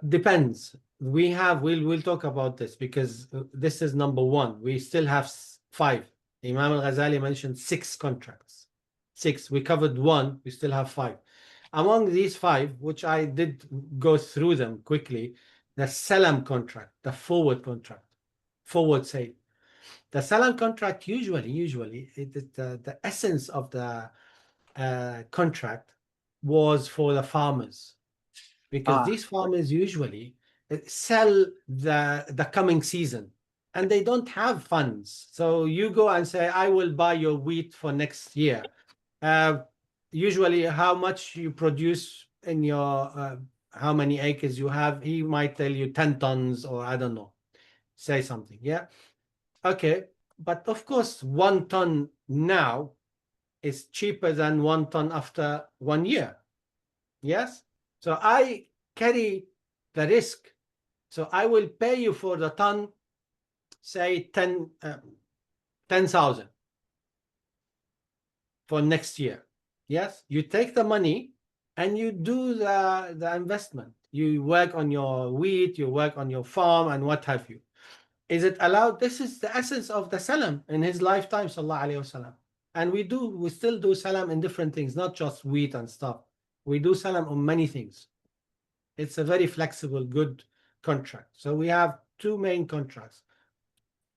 Depends. We'll talk about this, because this is number one. We still have 5. Imam al-Ghazali mentioned 6 contracts. 6. We covered 1. We still have 5. Among these 5, which I did go through them quickly, the Salam contract, the forward contract, forward sale. The Salam contract usually the essence of the contract was for the farmers, because these farmers usually sell the coming season and they don't have funds. So you go and say, I will buy your wheat for next year. Usually how much you produce in your how many acres you have, he might tell you 10 tons, or I don't know, say something. Okay, but of course 1 ton now is cheaper than 1 ton after 1 year. Yes, so I carry the risk. So I will pay you for the ton, say 10,000 for next year. Yes, you take the money and you do the investment. You work on your wheat, you work on your farm, and what have you. Is it allowed? This is the essence of the Salam in his lifetime, sallallahu alaihi wasallam. And we still do Salam in different things, not just wheat and stuff. We do Salam on many things. It's a very flexible, good contract. So we have 2 main contracts,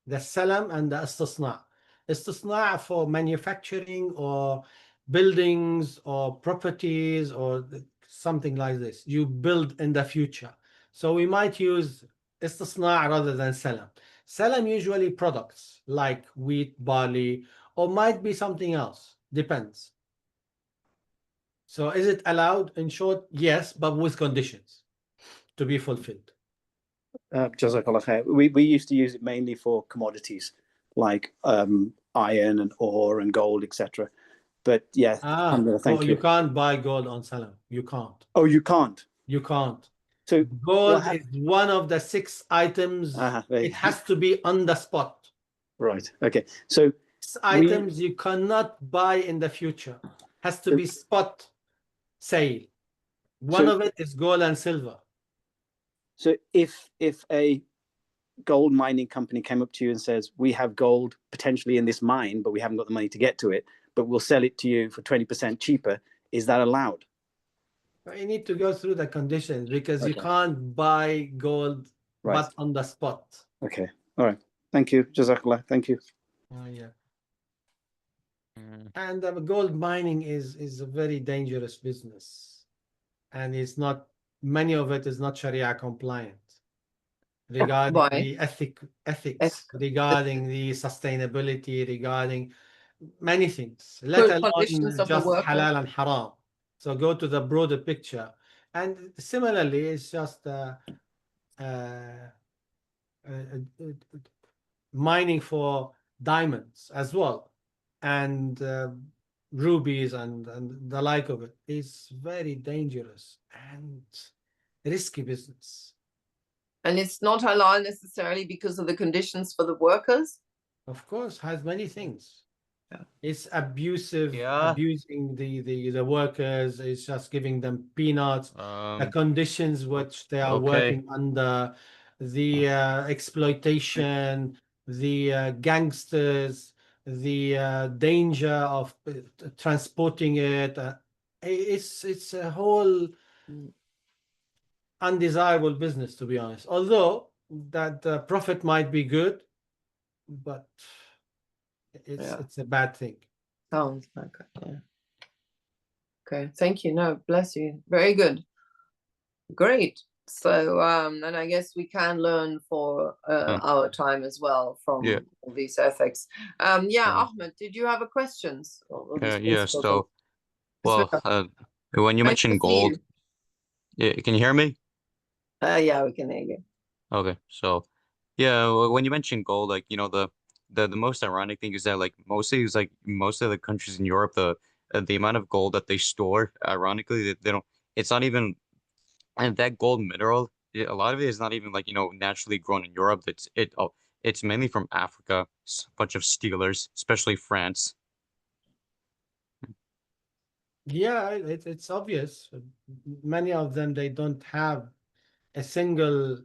the Salam and the Istisna. Istisna for manufacturing or buildings or properties or something like this. You build in the future. So we might use Istisna rather than Salam. Salam usually products like wheat, barley, or might be something else. Depends. So is it allowed? In short, yes, but with conditions to be fulfilled. Jazakallah khair. We used to use it mainly for commodities like iron and ore and gold, etc. But yeah, thank you. You can't buy gold on Salam. You can't. Oh, you can't? You can't. So gold is one of the 6 items. It has to be on the spot. Right. Okay. So 6 items you cannot buy in the future. Has to be spot sale. One of it is gold and silver. So if a gold mining company came up to you and says, we have gold potentially in this mine, but we haven't got the money to get to it, but we'll sell it to you for 20% cheaper, is that allowed? You need to go through the conditions, because you can't buy gold but on the spot. Okay. All right. Thank you. Jazakallah. Thank you. And gold mining is a very dangerous business, and it's not, many of it is not Sharia compliant regarding the ethics, regarding the sustainability, regarding many things, let alone just halal and haram. So go to the broader picture. And similarly, it's just mining for diamonds as well, and rubies and the like of it is very dangerous and risky business. And it's not halal necessarily because of the conditions for the workers? Of course, has many things. It's abusive, abusing the workers. It's just giving them peanuts. The conditions which they are working under, the exploitation, the gangsters, the danger of transporting it. It's a whole undesirable business, to be honest. Although that the profit might be good, but it's a bad thing. Sounds like it, yeah. Okay, thank you. No, bless you. Very good. Great. So, and I guess we can learn for our time as well from all these ethics. Ahmed, did you have a questions? Yeah, so, well, when you mentioned gold, can you hear me? Yeah, we can hear you. Okay, so, yeah, when you mentioned gold, like, you know, the most ironic thing is that, like, most of the countries in Europe, the amount of gold that they store, ironically, they don't, it's not even, and that gold mineral, a lot of it is not even, like, you know, naturally grown in Europe. It's mainly from Africa, a bunch of stealers, especially France. Yeah, it's obvious. Many of them, they don't have a single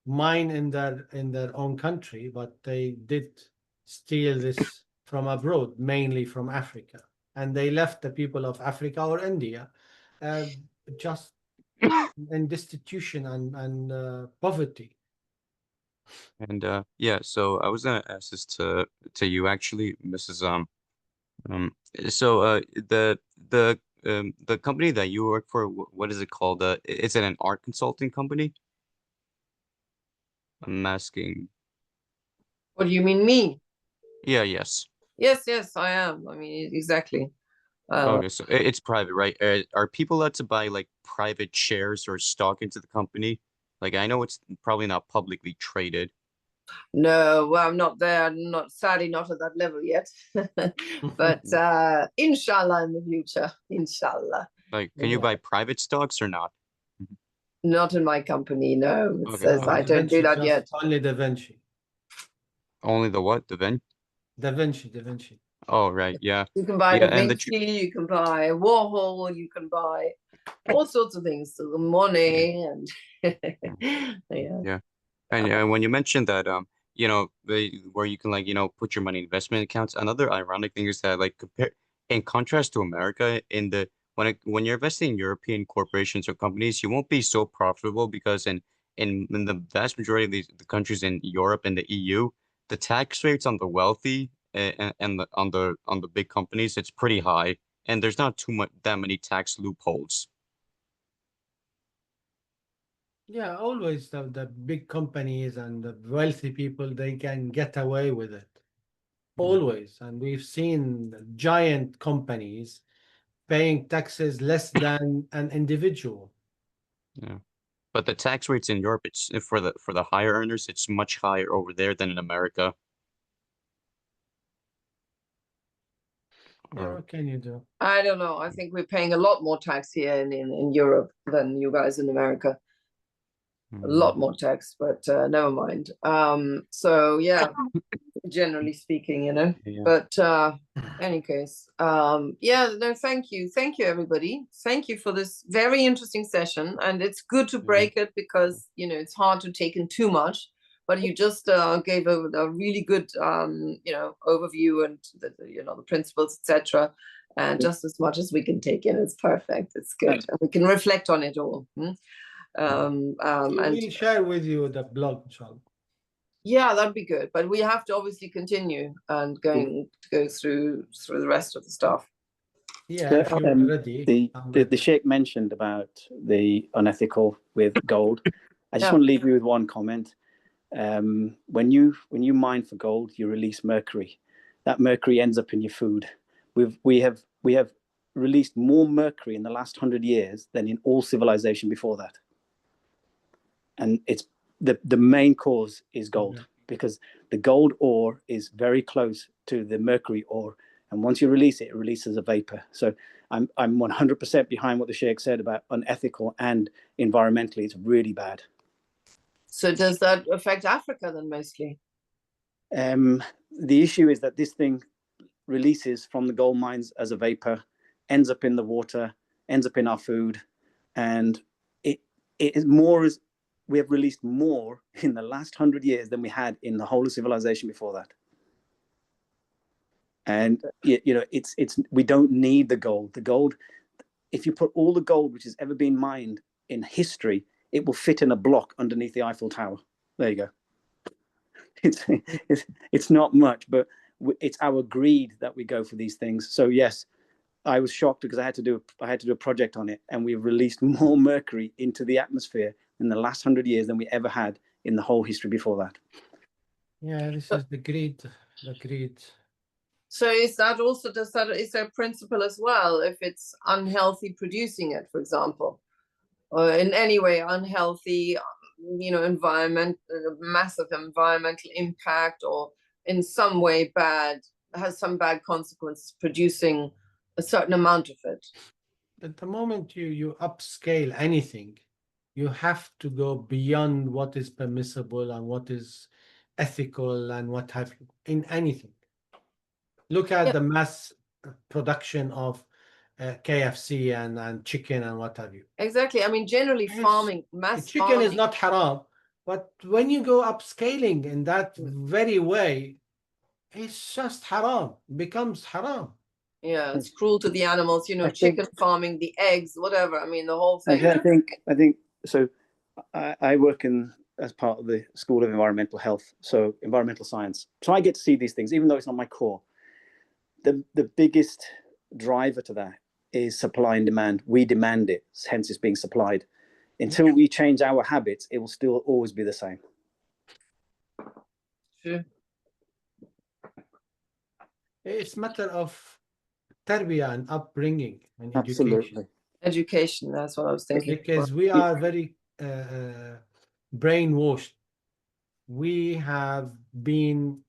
mine in their own country, but they did steal this from abroad, mainly from Africa, and they left the people of Africa or India just in destitution and poverty. And yeah, so I was gonna ask this to you actually, Mrs. So the company that you work for, what is it called? Is it an art consulting company? I'm asking. What do you mean, me? Yeah, yes. Yes, I am. I mean, exactly. Okay, so it's private, right? Are people allowed to buy like private shares or stock into the company? Like, I know it's probably not publicly traded. No, well, I'm not there. Sadly not at that level yet. But inshallah in the future, inshallah. Like, can you buy private stocks or not? Not in my company, no. It Okay. says I don't do that yet. Only Da Vinci. Only the what? Da Vinci. Oh, right, yeah. You can buy Da Vinci, you can buy Warhol, you can buy all sorts of things, the money and yeah. And when you mentioned that, you know, where you can, like, you know, put your money in investment accounts, another ironic thing is that, like, in contrast to America, when you're investing in European corporations or companies, you won't be so profitable because in the vast majority of the countries in Europe and the EU, the tax rates on the wealthy and on the big companies, it's pretty high, and there's not that many tax loopholes. Yeah, always the big companies and the wealthy people, they can get away with it. Always. And we've seen giant companies paying taxes less than an individual. Yeah. But the tax rates in Europe, it's for the higher earners, it's much higher over there than in America. Yeah, what can you do? I don't know. I think we're paying a lot more tax here in Europe than you guys in America. A lot more tax, but never mind. So yeah, generally speaking, you know. Yeah. But any case, yeah, no, thank you everybody. Thank you for this very interesting session, and it's good to break it because, you know, it's hard to take in too much, but you just gave a really good you know, overview and you know, the principles, etc. And just as much as we can take in, it's perfect. It's good, and we can reflect on it all. And we'll share with you the blog, inshallah. Yeah, that'd be good. But we have to obviously continue and go through the rest of the stuff. Yeah, if you're ready. The Sheikh mentioned about the unethical with gold. I just want to leave you with one comment. When you mine for gold, you release mercury. That mercury ends up in your food. We have released more mercury in the last 100 years than in all civilization before that. And it's the main cause is gold, because the gold ore is very close to the mercury ore, and once you release it, it releases a vapor. So I'm 100% behind what the Sheikh said about unethical and environmentally. It's really bad. So does that affect Africa then mostly? The issue is that this thing releases from the gold mines as a vapor, ends up in the water, ends up in our food, and it is more as we have released more in the last 100 years than we had in the whole of civilization before that. And you know, it's we don't need the gold. The gold, if you put all the gold which has ever been mined in history, it will fit in a block underneath the Eiffel Tower. There you go. It's not much, but it's our greed that we go for these things. So yes, I was shocked because I had to do a project on it, and we've released more mercury into the atmosphere in the last 100 years than we ever had in the whole history before that. Yeah, this is the greed. So is that also, is there a principle as well if it's unhealthy producing it, for example, or in any way unhealthy, environment, massive environmental impact, or in some way has some bad consequences producing a certain amount of it? At the moment you upscale anything, you have to go beyond what is permissible and what is ethical and what have you in anything. Look at the mass production of KFC and chicken and what have you. Exactly. I mean, generally mass chicken farming is not haram, but when you go upscaling in that very way, it's just haram, becomes haram. Yeah, it's cruel to the animals, chicken farming, the eggs, whatever. I mean, the whole thing. I think so. I work as part of the School of Environmental Health, so environmental science. So I get to see these things, even though it's not my core. The biggest driver to that is supply and demand. We demand it, hence it's being supplied. Until we change our habits, it will still always be the same. Sure. It's a matter of tarbiyah and upbringing and Absolutely. Education, that's what I was thinking. Because we are very brainwashed. We have been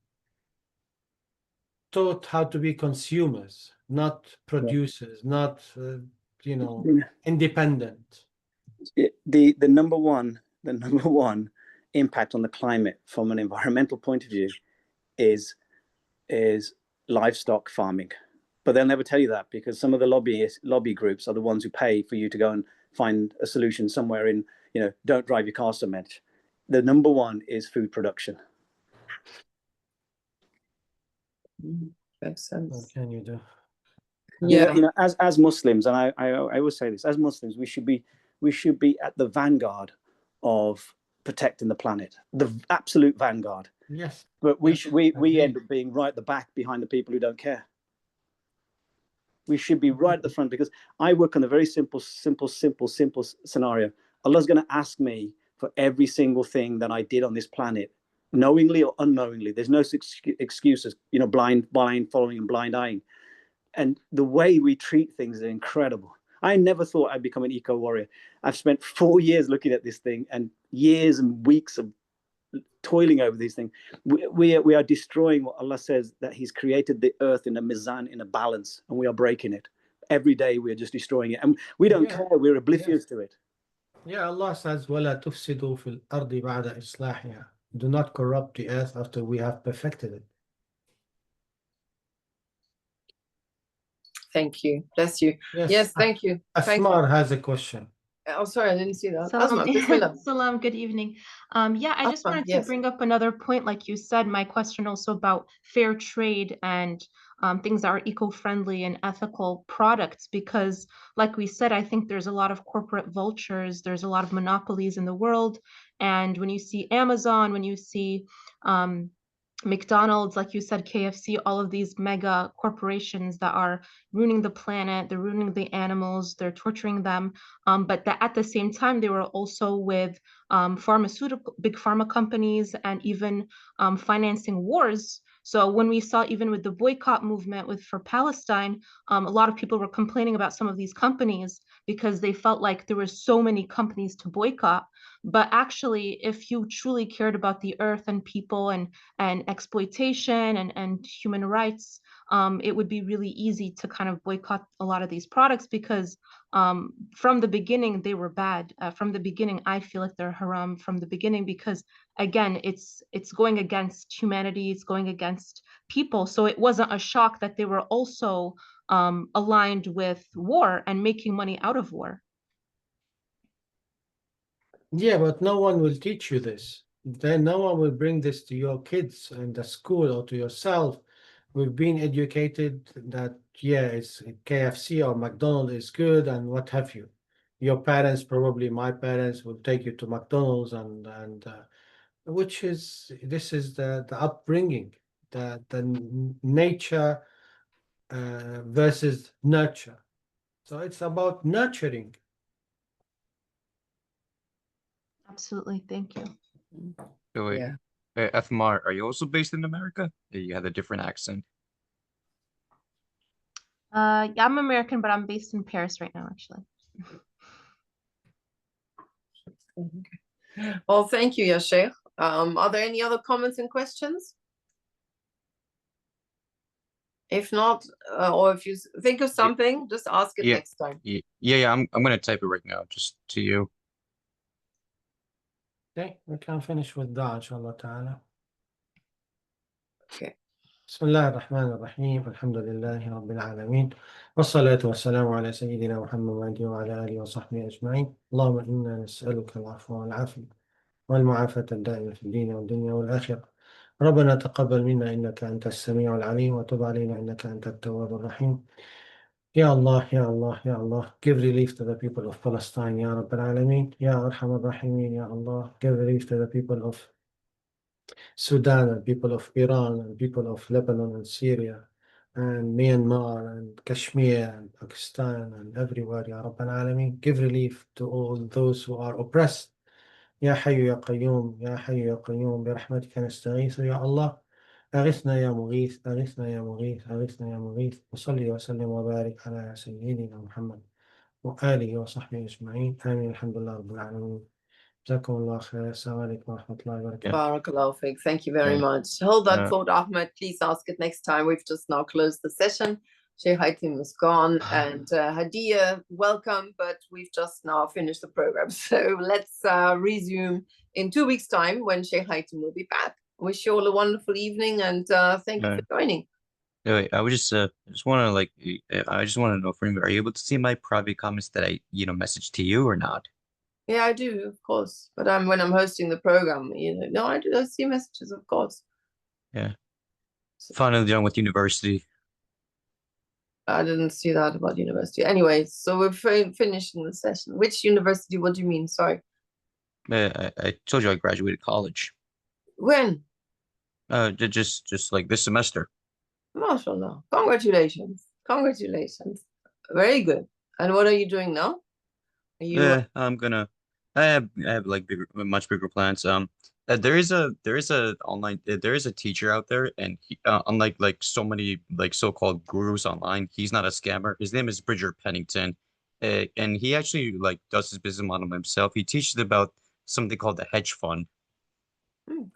taught how to be consumers, not producers, not independent. The number one impact on the climate from an environmental point of view is livestock farming, but they'll never tell you that because some of the lobby groups are the ones who pay for you to go and find a solution somewhere in, don't drive your car so much. The number one is food production. Makes sense. What can you do? Yeah. As Muslims, and I always say this, as Muslims, we should be at the vanguard of protecting the planet, the absolute vanguard. Yes. But we end up being right at the back behind the people who don't care. We should be right at the front because I work on a very simple scenario. Allah's going to ask me for every single thing that I did on this planet, knowingly or unknowingly. There's no excuses, blind following and blind eyeing. And the way we treat things is incredible. I never thought I'd become an eco warrior. I've spent 4 years looking at this thing and years and weeks of toiling over these things. We are destroying what Allah says, that He's created the earth in a mizan, in a balance, and we are breaking it. Every day we are just destroying it. And we don't care. We're oblivious to it. Yeah, Allah says, وَلَا تُفْسِدُوا فِي الْأَرْضِ بَعْدَ إِصْلَاحِهَا. Do not corrupt the earth after we have perfected it. Thank you. Bless you. Yes, thank you. Asmar has a question. Oh, sorry, I didn't see that. Salam. Salam, good evening. I just wanted to bring up another point. Like you said, my question also about fair trade and things that are eco-friendly and ethical products, because like we said, I think there's a lot of corporate vultures. There's a lot of monopolies in the world. And when you see Amazon, when you see McDonald's, like you said, KFC, all of these mega corporations that are ruining the planet, they're ruining the animals, they're torturing them. But that at the same time, they were also with big pharma companies and even financing wars. So when we saw even with the boycott movement for Palestine, a lot of people were complaining about some of these companies because they felt like there were so many companies to boycott. But actually, if you truly cared about the earth and people and exploitation and human rights, it would be really easy to kind of boycott a lot of these products because from the beginning, they were bad. From the beginning, I feel like they're haram from the beginning because, again, it's going against humanity, it's going against people. So it wasn't a shock that they were also aligned with war and making money out of war. Yeah, but no one will teach you this. Then no one will bring this to your kids in the school or to yourself. We've been educated that, it's KFC or McDonald's is good and what have you. Your parents, probably my parents, will take you to McDonald's and this is the upbringing, the nature versus nurture. So it's about nurturing. Absolutely. Thank you. So wait, Afmar, are you also based in America? You had a different accent. Yeah, I'm American, but I'm based in Paris right now, actually. Well, thank you, ya Sheikh. Are there any other comments and questions? If not, or if you think of something, just ask it next time. Yeah. I'm gonna type it right now, just to you. Okay, we can finish with dua, inshallah ta'ala. Okay. بسم الله الرحمن الرحيم الحمد لله رب العالمين والصلاة والسلام على سيدنا محمد وعلى آله وصحبه أجمعين اللهم إنا نسألك العفو والعافية والمعافاة الدائمة في الدين والدنيا والآخرة ربنا تقبل منا إنك أنت السميع العليم وتب علينا إنك أنت التواب الرحيم يا الله يا الله يا الله give relief to the people of Palestine يا رب العالمين يا أرحم الراحمين يا الله give relief to the people of Sudan and people of Iran and people of Lebanon and Syria and Myanmar and Kashmir and Pakistan and everywhere يا رب العالمين give relief to all those who are oppressed يا حي يا قيوم يا حي يا قيوم برحمتك نستغيث يا الله أغثنا يا مغيث أغثنا يا مغيث أغثنا يا مغيث وصلي وسلم وبارك على سيدنا محمد وآله وصحبه أجمعين آمين الحمد لله رب العالمين جزاكم الله خير السلام عليكم ورحمة الله وبركاته. Barakallahu fiqh. Thank you very much. Hold that thought, Ahmed. Please ask it next time. We've just now closed the session. Sheikh Haitham is gone, and Hadiya, welcome, but we've just now finished the program. So let's resume in 2 weeks' time when Sheikh Haitham will be back. Wish you all a wonderful evening, and thank you for joining. Wait, I just want to know from you, are you able to see my private comments that I, messaged to you or not? Yeah, I do, of course. But when I'm hosting the program, no, I do. I see messages, of course. Yeah. Finally done with university. I didn't see that about university. Anyway, so we're finishing the session. Which university? What do you mean? Sorry. I told you I graduated college. When? Just like this semester. MashaAllah. Congratulations. Congratulations. Very good. And what are you doing now? Are you I have like much bigger plans. There is a teacher out there, and he, unlike like so many like so-called gurus online, he's not a scammer. His name is Bridger Pennington, and he actually like does his business model himself. He teaches about something called the hedge fund.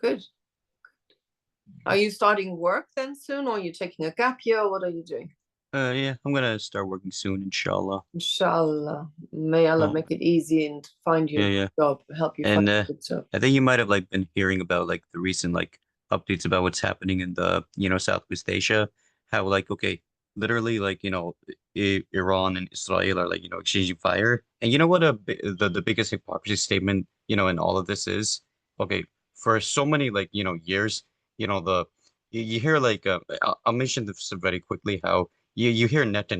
Good. Are you starting work then soon, or are you taking a gap year, or what are you doing? Yeah, I'm gonna start working soon, inshallah. Inshallah. May Allah make it easy and find you a job, help you find a good job. I think you might have like been hearing about like the recent like updates about what's happening in the Southeast Asia. How like literally like Iran and Israel are like exchanging fire. And you know what the biggest hypocrisy statement in all of this is? Okay, for so many like years, you hear like I'll mention this very quickly how you hear Netanyahu